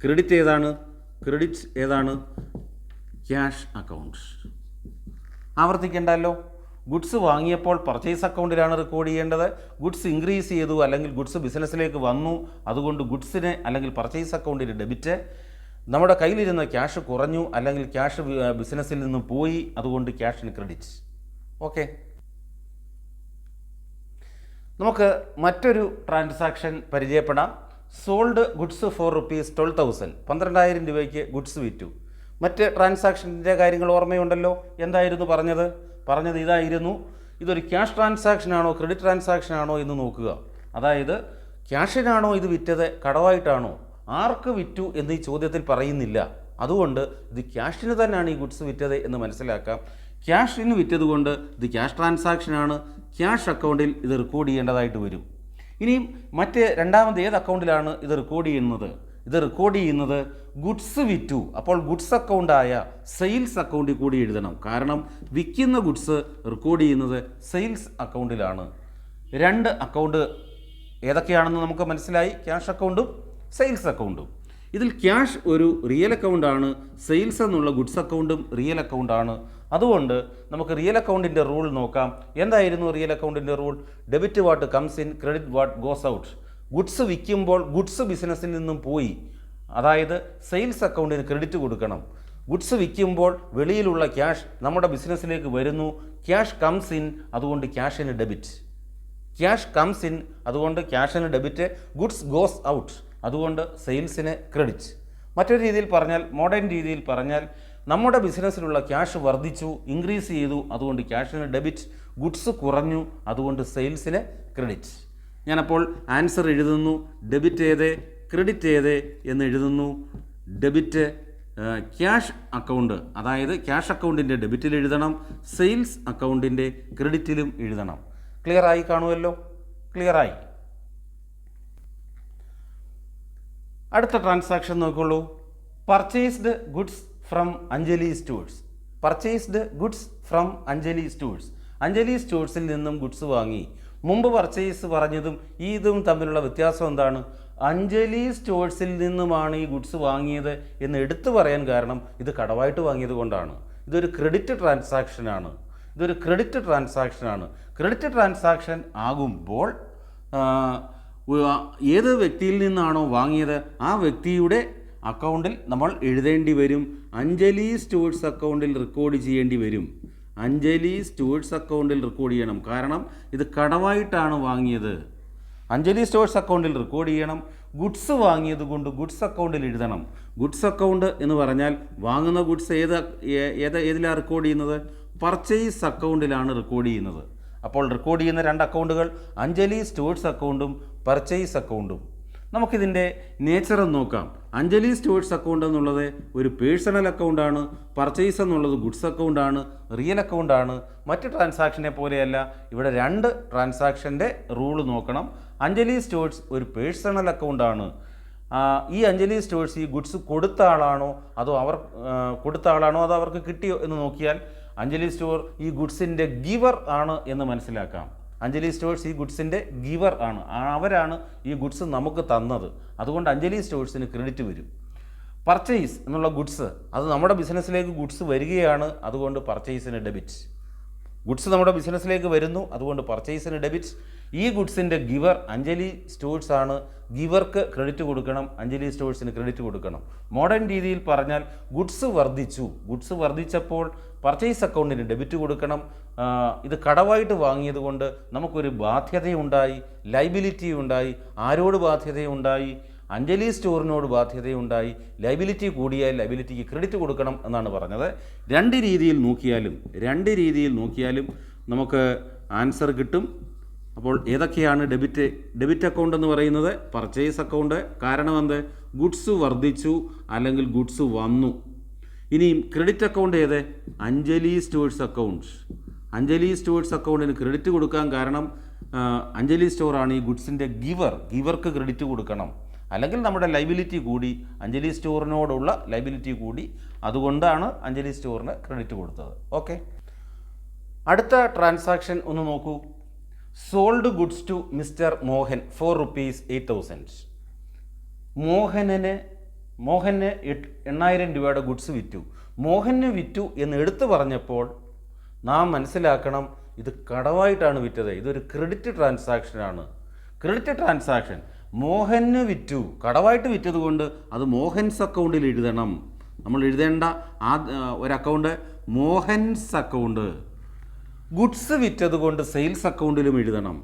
Credit ഏതാണ്? Cash account. ആവർത്തിക്കേണ്ടല്ലോ. ഗുഡ്സ് വാങ്ങിയപ്പോൾ പർച്ചേസ് അക്കൗണ്ടിലാണ് റെക്കോർഡ് ചെയ്യേണ്ടത്. ഗുഡ്സ് ഇൻക്രീസ് ചെയ്തു അല്ലെങ്കിൽ ഗുഡ്സ് ബിസിനസ്സിലേക്ക് വന്നു, അതുകൊണ്ട് ഗുഡ്സിന് അല്ലെങ്കിൽ പർച്ചേസ് അക്കൗണ്ടിന് ഡെബിറ്റ്. നമ്മുടെ കയ്യിലിരുന്ന ക്യാഷ് കുറഞ്ഞു അല്ലെങ്കിൽ ക്യാഷ് ബിസിനസ്സിൽ നിന്ന് പോയി, അതുകൊണ്ട് ക്യാഷിന് ക്രെഡിറ്റ്. ഓക്കെ, നമുക്ക് മറ്റൊരു ട്രാൻസാക്ഷൻ പരിചയപ്പെടാം. Sold goods for ₹12,000. 12,000 രൂപയ്ക്ക് ഗുഡ്സ് വിറ്റു. മറ്റ് ട്രാൻസാക്ഷൻ്റെ കാര്യങ്ങൾ ഓർമ്മയുണ്ടല്ലോ. എന്തായിരുന്നു പറഞ്ഞത് ഇതായിരുന്നു. ഇതൊരു ക്യാഷ് ട്രാൻസാക്ഷൻ ആണോ ക്രെഡിറ്റ് ട്രാൻസാക്ഷൻ ആണോ എന്ന് നോക്കുക. അതായത് ക്യാഷിനാണോ ഇത് വിറ്റത്, കടമായിട്ടാണോ, ആർക്ക് വിറ്റു എന്ന് ഈ ചോദ്യത്തിൽ പറയുന്നില്ല. അതുകൊണ്ട് ഇത് ക്യാഷിന് തന്നെയാണ് ഈ ഗുഡ്സ് വിറ്റത് എന്ന് മനസ്സിലാക്കാം. ക്യാഷിന് വിറ്റതുകൊണ്ട് ഇത് ക്യാഷ് ട്രാൻസാക്ഷനാണ്. ക്യാഷ് അക്കൗണ്ടിൽ ഇത് റെക്കോർഡ് ചെയ്യേണ്ടതായിട്ട് വരും. ഇനിയും രണ്ടാമത് ഏത് അക്കൗണ്ടിലാണ് ഇത് റെക്കോർഡ് ചെയ്യുന്നത്? ഇത് റെക്കോർഡ് ചെയ്യുന്നത് ഗുഡ്സ് വിറ്റു. അപ്പോൾ ഗുഡ്സ് അക്കൗണ്ടായ സെയിൽസ് അക്കൗണ്ടിൽ കൂടി എഴുതണം. കാരണം വിൽക്കുന്ന ഗുഡ്സ് റെക്കോർഡ് ചെയ്യുന്നത് സെയിൽസ് അക്കൗണ്ടിലാണ്. 2 അക്കൗണ്ട് ഏതൊക്കെയാണെന്ന് നമുക്ക് മനസ്സിലായി. ക്യാഷ് അക്കൗണ്ടും സെയിൽസ് അക്കൗണ്ടും. ഇതിൽ ക്യാഷ് ഒരു റിയൽ അക്കൗണ്ടാണ്, സെയിൽസ് എന്നുള്ള ഗുഡ്സ് അക്കൗണ്ടും റിയൽ അക്കൗണ്ടാണ്. അതുകൊണ്ട് നമുക്ക് റിയൽ അക്കൗണ്ടിൻ്റെ റൂൾ നോക്കാം. എന്തായിരുന്നു റിയൽ അക്കൗണ്ടിൻ്റെ rule? Debit what comes in, credit what goes out. Goods വിൽക്കുമ്പോൾ ഗുഡ്സ് ബിസിനസ്സിൽ നിന്നും പോയി, അതായത് സെയിൽസ് അക്കൗണ്ടിന് ക്രെഡിറ്റ് കൊടുക്കണം. ഗുഡ്സ് വിൽക്കുമ്പോൾ വെളിയിലുള്ള ക്യാഷ് നമ്മുടെ ബിസിനസ്സിലേക്ക് വരുന്നു, ക്യാഷ് കംസ് ഇൻ, അതുകൊണ്ട് ക്യാഷിന് ഡെബിറ്റ്. ക്യാഷ് കംസ് ഇൻ, അതുകൊണ്ട് ക്യാഷിന് ഡെബിറ്റ്. ഗുഡ്സ് ഗോസ് ഔട്ട്, അതുകൊണ്ട് സെയിൽസിന് ക്രെഡിറ്റ്. മറ്റൊരു രീതിയിൽ പറഞ്ഞാൽ, മോഡേൺ രീതിയിൽ പറഞ്ഞാൽ, നമ്മുടെ ബിസിനസ്സിലുള്ള ക്യാഷ് വർദ്ധിച്ചു, ഇൻക്രീസ് ചെയ്തു, അതുകൊണ്ട് ക്യാഷിന് ഡെബിറ്റ്. ഗുഡ്സ് കുറഞ്ഞു, അതുകൊണ്ട് സെയിൽസിന് ക്രെഡിറ്റ്. ഞാനപ്പോൾ ആൻസർ എഴുതുന്നു. ഡെബിറ്റ് ഏത്? ക്രെഡിറ്റ് ചെയ്ത് എന്ന് എഴുതുന്നു. ഡെബിറ്റ് ക്യാഷ് അക്കൗണ്ട്, അതായത് ക്യാഷ് അക്കൗണ്ടിൻ്റെ ഡെബിറ്റിൽ എഴുതണം, സെയിൽസ് അക്കൗണ്ടിൻ്റെ ക്രെഡിറ്റിലും എഴുതണം. ക്ലിയർ ആയി കാണുമല്ലോ? ക്ലിയർ ആയി. അടുത്ത ട്രാൻസാക്ഷൻ നോക്കുള്ളൂ. Purchased goods from Anjali stores. Purchased goods from Anjali stores. Anjali സ്റ്റോഴ്സിൽ നിന്നും ഗുഡ്സ് വാങ്ങി. മുമ്പ് പർച്ചേസ് പറഞ്ഞതും ഇതും തമ്മിലുള്ള വ്യത്യാസം എന്താണ്? അഞ്ജലി സ്റ്റോഴ്സിൽ നിന്നുമാണ് ഈ ഗുഡ്സ് വാങ്ങിയത് എന്ന് എടുത്തു പറയാൻ കാരണം ഇത് കടമായിട്ട് വാങ്ങിയത് കൊണ്ടാണ്. ഇതൊരു ക്രെഡിറ്റ് ട്രാൻസാക്ഷനാണ്. ക്രെഡിറ്റ് ട്രാൻസാക്ഷൻ ആകുമ്പോൾ ഏത് വ്യക്തിയിൽ നിന്നാണോ വാങ്ങിയത് ആ വ്യക്തിയുടെ അക്കൗണ്ടിൽ നമ്മൾ എഴുതേണ്ടി വരും. അഞ്ജലി സ്റ്റോഴ്സ് അക്കൗണ്ടിൽ റെക്കോർഡ് ചെയ്യേണ്ടി വരും. അഞ്ജലി സ്റ്റോഴ്സ് അക്കൗണ്ടിൽ റെക്കോർഡ് ചെയ്യണം. കാരണം ഇത് കടമായിട്ടാണ് വാങ്ങിയത്. അഞ്ജലി സ്റ്റോഴ്സ് അക്കൗണ്ടിൽ റെക്കോർഡ് ചെയ്യണം. ഗുഡ്സ് വാങ്ങിയത് കൊണ്ട് ഗുഡ്സ് അക്കൗണ്ടിൽ എഴുതണം. ഗുഡ്സ് അക്കൗണ്ട് എന്ന് പറഞ്ഞാൽ വാങ്ങുന്ന ഗുഡ്സ് ഏതിലാണ് റെക്കോർഡ് ചെയ്യുന്നത്? പർച്ചേസ് അക്കൗണ്ടിലാണ് റെക്കോർഡ് ചെയ്യുന്നത്. അപ്പോൾ റെക്കോർഡ് ചെയ്യുന്ന രണ്ട് അക്കൗണ്ടുകൾ അഞ്ജലി സ്റ്റോഴ്സ് അക്കൗണ്ടും പർച്ചേസ് അക്കൗണ്ടും. നമുക്കിതിൻ്റെ നേച്ചർ ഒന്ന് നോക്കാം. അഞ്ജലി സ്റ്റോഴ്സ് അക്കൗണ്ട് എന്നുള്ളത് ഒരു പേഴ്സണൽ അക്കൗണ്ടാണ്. പർച്ചേസ് എന്നുള്ളത് ഗുഡ്സ് അക്കൗണ്ടാണ്, റിയൽ അക്കൗണ്ടാണ്. മറ്റ് ട്രാൻസാക്ഷനെ പോലെയല്ല. ഇവിടെ രണ്ട് ട്രാൻസാക്ഷൻ്റെ റൂൾ നോക്കണം. അഞ്ജലി സ്റ്റോഴ്സ് ഒരു പേഴ്സണൽ അക്കൗണ്ടാണ്. ഈ അഞ്ജലി സ്റ്റോഴ്സ് ഈ ഗുഡ്സ് കൊടുത്ത ആളാണോ അതോ അവർക്ക് കിട്ടിയോ എന്ന് നോക്കിയാൽ അഞ്ജലി സ്റ്റോർ ഈ ഗുഡ്സിൻ്റെ ഗിവർ ആണ് എന്ന് മനസ്സിലാക്കാം. അഞ്ജലി സ്റ്റോഴ്സ് ഈ ഗുഡ്സിൻ്റെ ഗിവർ ആണ്. അവരാണ് ഈ ഗുഡ്സ് നമുക്ക് തന്നത്. അതുകൊണ്ട് അഞ്ജലി സ്റ്റോഴ്സിന് ക്രെഡിറ്റ് വരും. പർച്ചേസ് എന്നുള്ള ഗുഡ്സ് അത് നമ്മുടെ ബിസിനസ്സിലേക്ക് ഗുഡ്സ് വരികയാണ്. അതുകൊണ്ട് പർച്ചേസിന് ഡെബിറ്റ്. ഗുഡ്സ് നമ്മുടെ ബിസിനസ്സിലേക്ക് വരുന്നു. അതുകൊണ്ട് പർച്ചേസിന് ഡെബിറ്റ്. ഈ ഗുഡ്സിൻ്റെ ഗിവർ അഞ്ജലി സ്റ്റോഴ്സ് ആണ്. ഗിവർക്ക് ക്രെഡിറ്റ് കൊടുക്കണം, അഞ്ജലി സ്റ്റോഴ്സിന് ക്രെഡിറ്റ് കൊടുക്കണം. മോഡേൺ രീതിയിൽ പറഞ്ഞാൽ ഗുഡ്സ് വർദ്ധിച്ചപ്പോൾ പർച്ചേസ് അക്കൗണ്ടിന് ഡെബിറ്റ് കൊടുക്കണം. ഇത് കടമായിട്ട് വാങ്ങിയത് കൊണ്ട് നമുക്കൊരു ബാധ്യതയുണ്ടായി, ലൈബിലിറ്റി ഉണ്ടായി. ആരോട് ബാധ്യതയുണ്ടായി? അഞ്ജലി സ്റ്റോറിനോട് ബാധ്യതയുണ്ടായി. ലൈബിലിറ്റി കൂടിയാൽ ലൈബിലിറ്റിക്ക് ക്രെഡിറ്റ് കൊടുക്കണം എന്നാണ് പറഞ്ഞത്. രണ്ട് രീതിയിൽ നോക്കിയാലും നമുക്ക് ആൻസർ കിട്ടും. അപ്പോൾ ഏതൊക്കെയാണ് ഡെബിറ്റ് അക്കൗണ്ട് എന്ന് പറയുന്നത്? Purchase account. കാരണം എന്ത്? ഗുഡ്സ് വർദ്ധിച്ചു അല്ലെങ്കിൽ ഗുഡ്സ് വന്നു. ഇനിയും ക്രെഡിറ്റ് അക്കൗണ്ട് ഏത്? Anjali stores account. Anjali stores അക്കൗണ്ടിന് ക്രെഡിറ്റ് കൊടുക്കാൻ കാരണം അഞ്ജലി സ്റ്റോറാണ് ഈ ഗുഡ്സിൻ്റെ ഗിവർക്ക് ക്രെഡിറ്റ് കൊടുക്കണം. അല്ലെങ്കിൽ നമ്മുടെ ലൈബിലിറ്റി കൂടി, അഞ്ജലി സ്റ്റോറിനോടുള്ള ലൈബിലിറ്റി കൂടി. അതുകൊണ്ടാണ് അഞ്ജലി സ്റ്റോറിന് ക്രെഡിറ്റ് കൊടുത്തത്. ഓക്കെ. അടുത്ത ട്രാൻസാക്ഷൻ ഒന്ന് നോക്കൂ. Sold goods to mister Mohan for ₹8,000. മോഹന് 8,000 രൂപയുടെ ഗുഡ്സ് വിറ്റു. മോഹന് വിറ്റു എന്ന് എടുത്തു പറഞ്ഞപ്പോൾ നാം മനസ്സിലാക്കണം ഇത് കടമായിട്ടാണ് വിറ്റത്. ഇതൊരു ക്രെഡിറ്റ് ട്രാൻസാക്ഷനാണ്. ക്രെഡിറ്റ് ട്രാൻസാക്ഷൻ മോഹന് വിറ്റു, കടമായിട്ട് വിറ്റത് കൊണ്ട് അത് മോഹൻസ് അക്കൗണ്ടിൽ എഴുതണം. നമ്മൾ എഴുതേണ്ട ഒരു അക്കൗണ്ട് മോഹൻസ് അക്കൗണ്ട്. ഗുഡ്സ് വിറ്റത് കൊണ്ട് സെയിൽസ് അക്കൗണ്ടിലും എഴുതണം.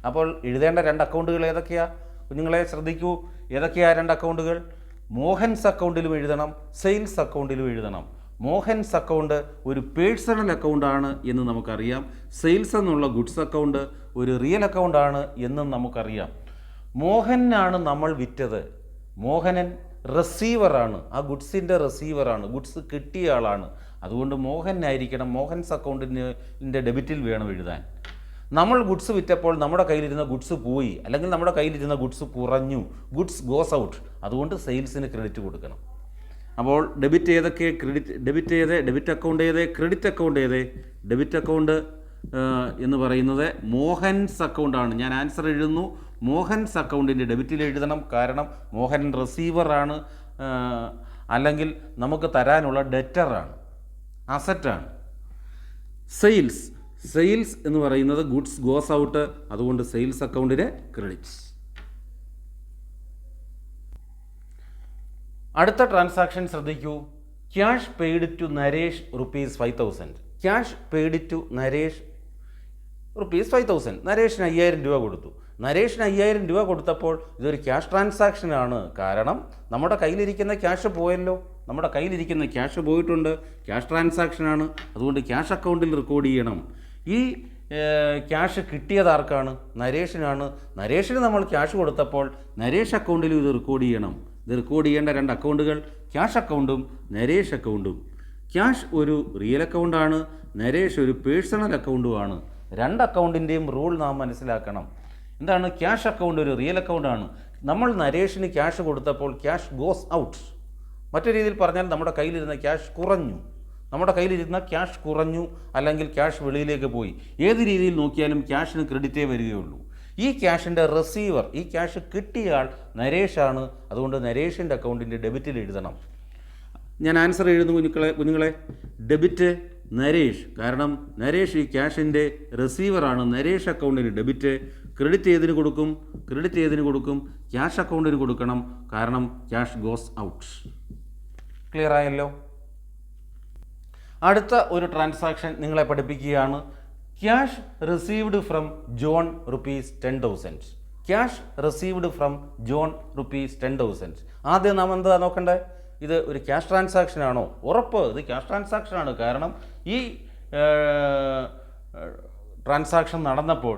അപ്പോൾ എഴുതേണ്ട രണ്ട് അക്കൗണ്ടുകൾ ഏതൊക്കെയാണ്? കുഞ്ഞുങ്ങളെ ശ്രദ്ധിക്കൂ. ഏതൊക്കെയാണ് രണ്ട് അക്കൗണ്ടുകൾ? മോഹൻസ് അക്കൗണ്ടിലും എഴുതണം, സെയിൽസ് അക്കൗണ്ടിലും എഴുതണം. മോഹൻസ് അക്കൗണ്ട് ഒരു പേഴ്സണൽ അക്കൗണ്ടാണ് എന്ന് നമുക്കറിയാം. സെയിൽസ് എന്നുള്ള ഗുഡ്സ് അക്കൗണ്ട് ഒരു റിയൽ അക്കൗണ്ടാണ് എന്നും നമുക്കറിയാം. മോഹനാണ് നമ്മൾ വിറ്റത്. മോഹനൻ റിസീവറാണ്, ആ ഗുഡ്സിൻ്റെ റിസീവറാണ്, ഗുഡ്സ് കിട്ടിയ ആളാണ്. അതുകൊണ്ട് മോഹനായിരിക്കണം, മോഹൻസ് അക്കൗണ്ടിൻ്റെ ഡെബിറ്റിൽ വേണം എഴുതാൻ. നമ്മൾ ഗുഡ്സ് വിറ്റപ്പോൾ നമ്മുടെ കയ്യിലിരുന്ന ഗുഡ്സ് പോയി, അല്ലെങ്കിൽ നമ്മുടെ കയ്യിലിരുന്ന ഗുഡ്സ് കുറഞ്ഞു, ഗുഡ്സ് ഗോസ് ഔട്ട്. അതുകൊണ്ട് സെയിൽസിന് ക്രെഡിറ്റ് കൊടുക്കണം. അപ്പോൾ ഡെബിറ്റ് ഏതൊക്കെ? ഡെബിറ്റ് അക്കൗണ്ട് ഏത്? ക്രെഡിറ്റ് അക്കൗണ്ട് ഏത്? ഡെബിറ്റ് അക്കൗണ്ട് എന്ന് പറയുന്നത് മോഹൻസ് അക്കൗണ്ടാണ്. ഞാൻ ആൻസർ എഴുതുന്നു. മോഹൻസ് അക്കൗണ്ടിൻ്റെ ഡെബിറ്റിൽ എഴുതണം. കാരണം മോഹൻ റിസീവറാണ്, അല്ലെങ്കിൽ നമുക്ക് തരാനുള്ള ഡെറ്ററാണ്, അസറ്റാണ്. സെയിൽസ് എന്ന് പറയുന്നത് ഗുഡ്സ് ഗോസ് ഔട്ട്. അതുകൊണ്ട് സെയിൽസ് അക്കൗണ്ടിന് ക്രെഡിറ്റ്. അടുത്ത ട്രാൻസാക്ഷൻ ശ്രദ്ധിക്കൂ. Cash paid to Naresh ₹5,000. Cash paid to Naresh ₹5,000. നരേഷിന് 5,000 രൂപ കൊടുത്തു. നരേഷിന് 5,000 രൂപ കൊടുത്തപ്പോൾ ഇതൊരു ക്യാഷ് ട്രാൻസാക്ഷനാണ്. കാരണം നമ്മുടെ കയ്യിലിരിക്കുന്ന ക്യാഷ് പോയല്ലോ, നമ്മുടെ കയ്യിലിരിക്കുന്ന ക്യാഷ് പോയിട്ടുണ്ട്. ക്യാഷ് ട്രാൻസാക്ഷനാണ്. അതുകൊണ്ട് ക്യാഷ് അക്കൗണ്ടിൽ റെക്കോർഡ് ചെയ്യണം. ഈ ക്യാഷ് കിട്ടിയത് ആർക്കാണ്? നരേഷിനാണ്. നരേഷിന് നമ്മൾ ക്യാഷ് കൊടുത്തപ്പോൾ നരേഷ് അക്കൗണ്ടിലും ഇത് റെക്കോർഡ് ചെയ്യണം. ഇത് റെക്കോർഡ് ചെയ്യേണ്ട രണ്ട് അക്കൗണ്ടുകൾ ക്യാഷ് അക്കൗണ്ടും നരേഷ് അക്കൗണ്ടും. ക്യാഷ് ഒരു റിയൽ അക്കൗണ്ടാണ്, നരേഷ് ഒരു പേഴ്സണൽ അക്കൗണ്ടുമാണ്. രണ്ട് അക്കൗണ്ടിൻ്റെയും റൂൾ നാം മനസ്സിലാക്കണം. എന്താണ്? ക്യാഷ് അക്കൗണ്ട് ഒരു റിയൽ അക്കൗണ്ടാണ്. നമ്മൾ നരേഷിന് ക്യാഷ് കൊടുത്തപ്പോൾ ക്യാഷ് ഗോസ് ഔട്ട്. മറ്റൊരു രീതിയിൽ പറഞ്ഞാൽ നമ്മുടെ കയ്യിലിരുന്ന ക്യാഷ് കുറഞ്ഞു. നമ്മുടെ കയ്യിലിരുന്ന ക്യാഷ് കുറഞ്ഞു, അല്ലെങ്കിൽ ക്യാഷ് വെളിയിലേക്ക് പോയി. ഏത് രീതിയിൽ നോക്കിയാലും ക്യാഷിന് ക്രെഡിറ്റേ വരികയുള്ളൂ. ഈ ക്യാഷിൻ്റെ റിസീവർ, ഈ ക്യാഷ് കിട്ടിയ ആൾ നരേഷാണ്. അതുകൊണ്ട് നരേഷിൻ്റെ അക്കൗണ്ടിൻ്റെ ഡെബിറ്റിൽ എഴുതണം. ഞാൻ ആൻസർ എഴുതുന്നു കുഞ്ഞുങ്ങളെ. ഡെബിറ്റ് നരേഷ്, കാരണം നരേഷ് ഈ ക്യാഷിൻ്റെ റിസീവറാണ്. നരേഷ് അക്കൗണ്ടിന് ഡെബിറ്റ്. ക്രെഡിറ്റ് ഏതിന് കൊടുക്കും? ക്രെഡിറ്റ് ഏതിന് കൊടുക്കും? ക്യാഷ് അക്കൗണ്ടിന് കൊടുക്കണം, കാരണം ക്യാഷ് ഗോസ് ഔട്ട്. ക്ലിയർ ആയല്ലോ? അടുത്ത ഒരു ട്രാൻസാക്ഷൻ നിങ്ങളെ പഠിപ്പിക്കുകയാണ്. Cash received from John ₹10,000. Cash received from John ₹10,000. ആദ്യം നാം എന്താ നോക്കണ്ടേ? ഇത് ഒരു ക്യാഷ് ട്രാൻസാക്ഷൻ ആണോ? ഉറപ്പ് ഇത് ക്യാഷ് ട്രാൻസാക്ഷൻ ആണ്. കാരണം ഈ ട്രാൻസാക്ഷൻ നടന്നപ്പോൾ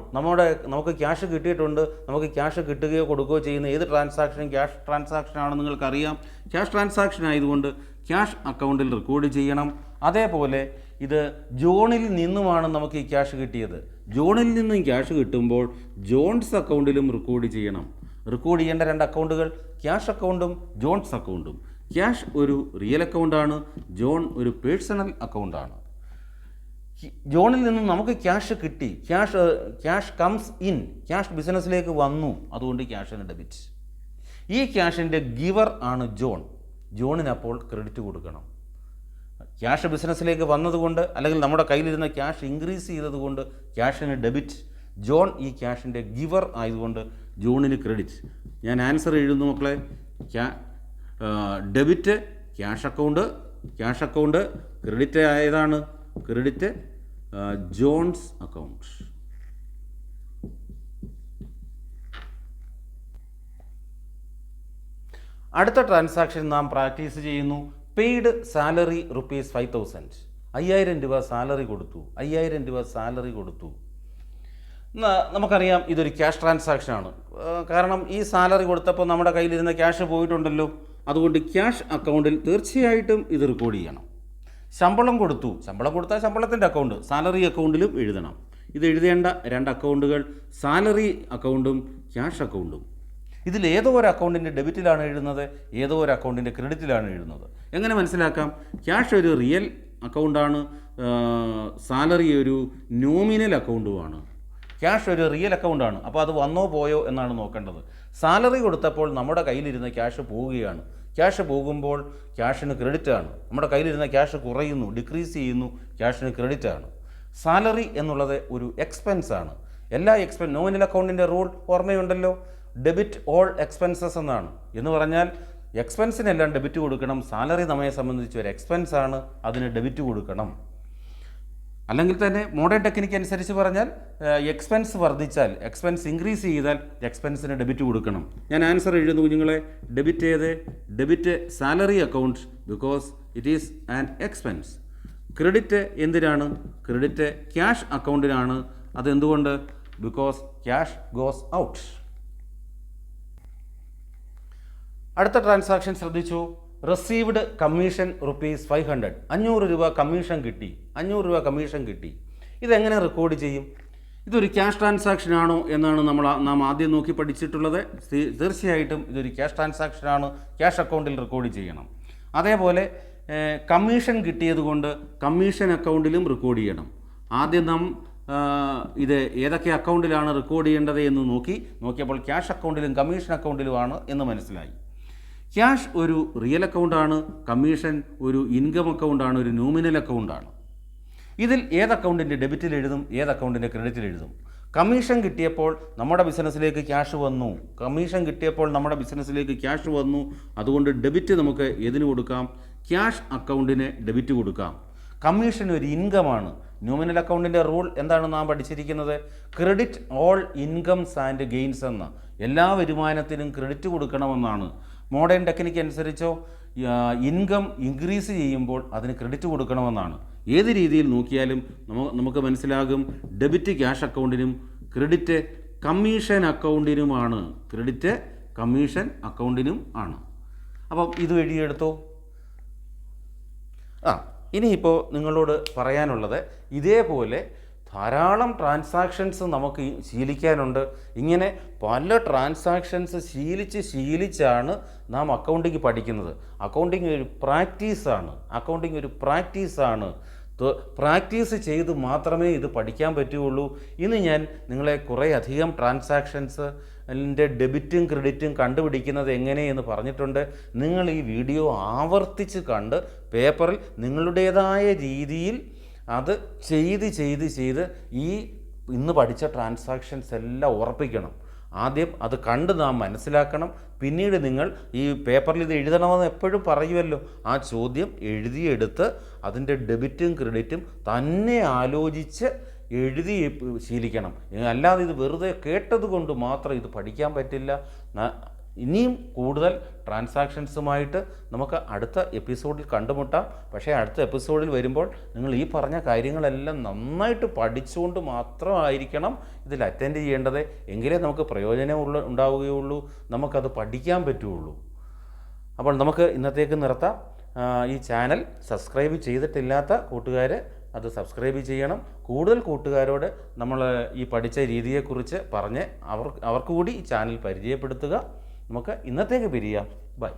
നമുക്ക് ക്യാഷ് കിട്ടിയിട്ടുണ്ട്. നമുക്ക് ക്യാഷ് കിട്ടുകയോ കൊടുക്കുകയോ ചെയ്യുന്ന ഏത് ട്രാൻസാക്ഷനും ക്യാഷ് ട്രാൻസാക്ഷൻ ആണെന്ന് നിങ്ങൾക്കറിയാം. ക്യാഷ് ട്രാൻസാക്ഷൻ ആയതുകൊണ്ട് ക്യാഷ് അക്കൗണ്ടിൽ റെക്കോർഡ് ചെയ്യണം. അതേപോലെ ഇത് ജോണിൽ നിന്നുമാണ് നമുക്ക് ഈ ക്യാഷ് കിട്ടിയത്. ജോണിൽ നിന്നും ക്യാഷ് കിട്ടുമ്പോൾ ജോൺസ് അക്കൗണ്ടിലും റെക്കോർഡ് ചെയ്യണം. റെക്കോർഡ് ചെയ്യേണ്ട രണ്ട് അക്കൗണ്ടുകൾ ക്യാഷ് അക്കൗണ്ടും ജോൺസ് അക്കൗണ്ടും. ക്യാഷ് ഒരു റിയൽ അക്കൗണ്ടാണ്, ജോൺ ഒരു പേഴ്സണൽ അക്കൗണ്ടാണ്. ജോണിൽ നിന്നും നമുക്ക് ക്യാഷ് കിട്ടി. ക്യാഷ് കംസ് ഇൻ, ക്യാഷ് ബിസിനസ്സിലേക്ക് വന്നു. അതുകൊണ്ട് ക്യാഷിന് ഡെബിറ്റ്. ഈ ക്യാഷിൻ്റെ ഗിവർ ആണ് ജോൺ. ജോണിനപ്പോൾ ക്രെഡിറ്റ് കൊടുക്കണം. ക്യാഷ് ബിസിനസ്സിലേക്ക് വന്നതുകൊണ്ട്, അല്ലെങ്കിൽ നമ്മുടെ കയ്യിലിരുന്ന ക്യാഷ് ഇൻക്രീസ് ചെയ്തതുകൊണ്ട് ക്യാഷിന് ഡെബിറ്റ്. ജോൺ ഈ ക്യാഷിൻ്റെ ഗിവർ ആയതുകൊണ്ട് ജോണിന് ക്രെഡിറ്റ്. ഞാൻ ആൻസർ എഴുതുന്നു മക്കളെ. ഡെബിറ്റ് ക്യാഷ് അക്കൗണ്ട്, ക്രെഡിറ്റ് ആയതാണ്? Credit John's account. അടുത്ത ട്രാൻസാക്ഷൻ നാം പ്രാക്ടീസ് ചെയ്യുന്നു. Paid salary ₹5,000. 5000 രൂപ സാലറി കൊടുത്തു. 5000 രൂപ സാലറി കൊടുത്തു. നമുക്കറിയാം ഇതൊരു ക്യാഷ് ട്രാൻസാക്ഷനാണ്. കാരണം ഈ സാലറി കൊടുത്തപ്പോൾ നമ്മുടെ കയ്യിലിരുന്ന ക്യാഷ് പോയിട്ടുണ്ടല്ലോ. അതുകൊണ്ട് ക്യാഷ് അക്കൗണ്ടിൽ തീർച്ചയായിട്ടും ഇത് റെക്കോർഡ് ചെയ്യണം. ശമ്പളം കൊടുത്താൽ ശമ്പളത്തിൻ്റെ അക്കൗണ്ട്, സാലറി അക്കൗണ്ടിലും എഴുതണം. ഇത് എഴുതേണ്ട രണ്ട് അക്കൗണ്ടുകൾ സാലറി അക്കൗണ്ടും ക്യാഷ് അക്കൗണ്ടും. ഇതിൽ ഏതോ ഒരു അക്കൗണ്ടിൻ്റെ ഡെബിറ്റിലാണ് എഴുതുന്നത്, ഏതോ ഒരു അക്കൗണ്ടിൻ്റെ ക്രെഡിറ്റിലാണ് എഴുതുന്നത്. എങ്ങനെ മനസ്സിലാക്കാം? ക്യാഷ് ഒരു റിയൽ അക്കൗണ്ടാണ്, സാലറി ഒരു നോമിനൽ അക്കൗണ്ടുമാണ്. ക്യാഷ് ഒരു റിയൽ അക്കൗണ്ടാണ്, അപ്പോൾ അത് വന്നോ പോയോ എന്നാണ് നോക്കേണ്ടത്. സാലറി കൊടുത്തപ്പോൾ നമ്മുടെ കയ്യിലിരുന്ന ക്യാഷ് പോവുകയാണ്. ക്യാഷ് പോകുമ്പോൾ ക്യാഷിന് ക്രെഡിറ്റാണ്. നമ്മുടെ കയ്യിലിരുന്ന ക്യാഷ് കുറയുന്നു, ഡിക്രീസ് ചെയ്യുന്നു, ക്യാഷിന് ക്രെഡിറ്റാണ്. സാലറി എന്നുള്ളത് ഒരു എക്സ്പെൻസാണ്. എല്ലാ നോമിനൽ അക്കൗണ്ടിൻ്റെ റൂൾ ഓർമ്മയുണ്ടല്ലോ. ഡെബിറ്റ് ഓൾ എക്സ്പെൻസസ് എന്നാണ്. എന്ന് പറഞ്ഞാൽ എക്സ്പെൻസിനെല്ലാം ഡെബിറ്റ് കൊടുക്കണം. സാലറി നമ്മെ സംബന്ധിച്ച് ഒരു എക്സ്പെൻസാണ്, അതിന് ഡെബിറ്റ് കൊടുക്കണം. അല്ലെങ്കിൽ തന്നെ മോഡേൺ ടെക്നിക്ക് അനുസരിച്ച് പറഞ്ഞാൽ എക്സ്പെൻസ് വർദ്ധിച്ചാൽ, എക്സ്പെൻസ് ഇൻക്രീസ് ചെയ്താൽ എക്സ്പെൻസിന് ഡെബിറ്റ് കൊടുക്കണം. ഞാൻ ആൻസർ എഴുതുന്നു കുഞ്ഞുങ്ങളെ. ഡെബിറ്റ് ഏത്? Debit salary account, because it is an expense. Credit എന്തിനാണ്? ക്രെഡിറ്റ് ക്യാഷ് അക്കൗണ്ടിനാണ്. അതെന്തുകൊണ്ട്? Because cash goes out. അടുത്ത ട്രാൻസാക്ഷൻ ശ്രദ്ധിച്ചു. Received commission ₹500. 500 രൂപ കമ്മീഷൻ കിട്ടി. 500 രൂപ കമ്മീഷൻ കിട്ടി. ഇതെങ്ങനെ റെക്കോർഡ് ചെയ്യും? ഇതൊരു ക്യാഷ് ട്രാൻസാക്ഷൻ ആണോ എന്നാണ് നാം ആദ്യം നോക്കി പഠിച്ചിട്ടുള്ളത്. തീർച്ചയായിട്ടും ഇതൊരു ക്യാഷ് ട്രാൻസാക്ഷനാണ്. ക്യാഷ് അക്കൗണ്ടിൽ റെക്കോർഡ് ചെയ്യണം. അതേപോലെ കമ്മീഷൻ കിട്ടിയതുകൊണ്ട് കമ്മീഷൻ അക്കൗണ്ടിലും റെക്കോർഡ് ചെയ്യണം. ആദ്യം നാം ഇത് ഏതൊക്കെ അക്കൗണ്ടിലാണ് റെക്കോർഡ് ചെയ്യേണ്ടത് എന്ന് നോക്കിയപ്പോൾ ക്യാഷ് അക്കൗണ്ടിലും കമ്മീഷൻ അക്കൗണ്ടിലുമാണ് എന്ന് മനസ്സിലായി. ക്യാഷ് ഒരു റിയൽ അക്കൗണ്ടാണ്, കമ്മീഷൻ ഒരു ഇൻകം അക്കൗണ്ടാണ്, ഒരു നോമിനൽ അക്കൗണ്ടാണ്. ഇതിൽ ഏത് അക്കൗണ്ടിൻ്റെ ഡെബിറ്റിൽ എഴുതും, ഏത് അക്കൗണ്ടിൻ്റെ ക്രെഡിറ്റിൽ എഴുതും? കമ്മീഷൻ കിട്ടിയപ്പോൾ നമ്മുടെ ബിസിനസ്സിലേക്ക് ക്യാഷ് വന്നു. അതുകൊണ്ട് ഡെബിറ്റ് നമുക്ക് ഏതിന് കൊടുക്കാം? ക്യാഷ് അക്കൗണ്ടിന് ഡെബിറ്റ് കൊടുക്കാം. കമ്മീഷൻ ഒരു ഇൻകമാണ്. നോമിനൽ അക്കൗണ്ടിൻ്റെ റൂൾ എന്താണ് നാം പഠിച്ചിരിക്കുന്നത്? Credit all incomes and gains എന്ന. എല്ലാ വരുമാനത്തിനും ക്രെഡിറ്റ് കൊടുക്കണമെന്നാണ്. മോഡേൺ ടെക്നിക്ക് അനുസരിച്ചോ ഇൻകം ഇൻക്രീസ് ചെയ്യുമ്പോൾ അതിന് ക്രെഡിറ്റ് കൊടുക്കണമെന്നാണ്. ഏത് രീതിയിൽ നോക്കിയാലും നമുക്ക് മനസ്സിലാകും ഡെബിറ്റ് ക്യാഷ് അക്കൗണ്ടിനും ക്രെഡിറ്റ് കമ്മീഷൻ അക്കൗണ്ടിനുമാണ്. ക്രെഡിറ്റ് കമ്മീഷൻ അക്കൗണ്ടിനും ആണ്. അപ്പം ഇത് എഴുതിയെടുത്തോ. ഇനിയിപ്പോൾ നിങ്ങളോട് പറയാനുള്ളത്, ഇതേപോലെ ധാരാളം ട്രാൻസാക്ഷൻസ് നമുക്ക് ശീലിക്കാനുണ്ട്. ഇങ്ങനെ പല ട്രാൻസാക്ഷൻസ് ശീലിച്ചാണ് നാം അക്കൗണ്ടിങ് പഠിക്കുന്നത്. അക്കൗണ്ടിങ് ഒരു പ്രാക്ടീസാണ്. പ്രാക്ടീസ് ചെയ്ത് മാത്രമേ ഇത് പഠിക്കാൻ പറ്റുകയുള്ളൂ. ഇന്ന് ഞാൻ നിങ്ങളെ കുറേ അധികം ട്രാൻസാക്ഷൻസ് അതിൻ്റെ ഡെബിറ്റും ക്രെഡിറ്റും കണ്ടുപിടിക്കുന്നത് എങ്ങനെയെന്ന് പറഞ്ഞിട്ടുണ്ട്. നിങ്ങൾ ഈ വീഡിയോ ആവർത്തിച്ച് കണ്ട് പേപ്പറിൽ നിങ്ങളുടേതായ രീതിയിൽ അത് ചെയ്ത് ഈ ഇന്ന് പഠിച്ച ട്രാൻസാക്ഷൻസ് എല്ലാം ഉറപ്പിക്കണം. ആദ്യം അത് കണ്ട് നാം മനസ്സിലാക്കണം. പിന്നീട് നിങ്ങൾ ഈ പേപ്പറിൽ ഇത് എഴുതണമെന്ന് എപ്പോഴും പറയുമല്ലോ, ആ ചോദ്യം എഴുതിയെടുത്ത് അതിൻ്റെ ഡെബിറ്റും ക്രെഡിറ്റും തന്നെ ആലോചിച്ച് എഴുതി ശീലിക്കണം. അല്ലാതെ ഇത് വെറുതെ കേട്ടത് കൊണ്ട് മാത്രം ഇത് പഠിക്കാൻ പറ്റില്ല. ഇനിയും കൂടുതൽ ട്രാൻസാക്ഷൻസുമായിട്ട് നമുക്ക് അടുത്ത എപ്പിസോഡിൽ കണ്ടുമുട്ടാം. പക്ഷേ അടുത്ത എപ്പിസോഡിൽ വരുമ്പോൾ നിങ്ങൾ ഈ പറഞ്ഞ കാര്യങ്ങളെല്ലാം നന്നായിട്ട് പഠിച്ചുകൊണ്ട് മാത്രമായിരിക്കണം ഇതിൽ അറ്റൻഡ് ചെയ്യേണ്ടത്. എങ്കിലേ നമുക്ക് പ്രയോജനം ഉണ്ടാവുകയുള്ളൂ, നമുക്കത് പഠിക്കാൻ പറ്റുകയുള്ളൂ. അപ്പോൾ നമുക്ക് ഇന്നത്തേക്ക് നിർത്താം. ഈ ചാനൽ സബ്സ്ക്രൈബ് ചെയ്തിട്ടില്ലാത്ത കൂട്ടുകാർ അത് സബ്സ്ക്രൈബ് ചെയ്യണം. കൂടുതൽ കൂട്ടുകാരോട് നമ്മൾ ഈ പഠിച്ച രീതിയെക്കുറിച്ച് പറഞ്ഞ് അവർക്ക് കൂടി ഈ ചാനൽ പരിചയപ്പെടുത്തുക. നമുക്ക് ഇന്നത്തേക്ക് പിരിയാം. ബൈ.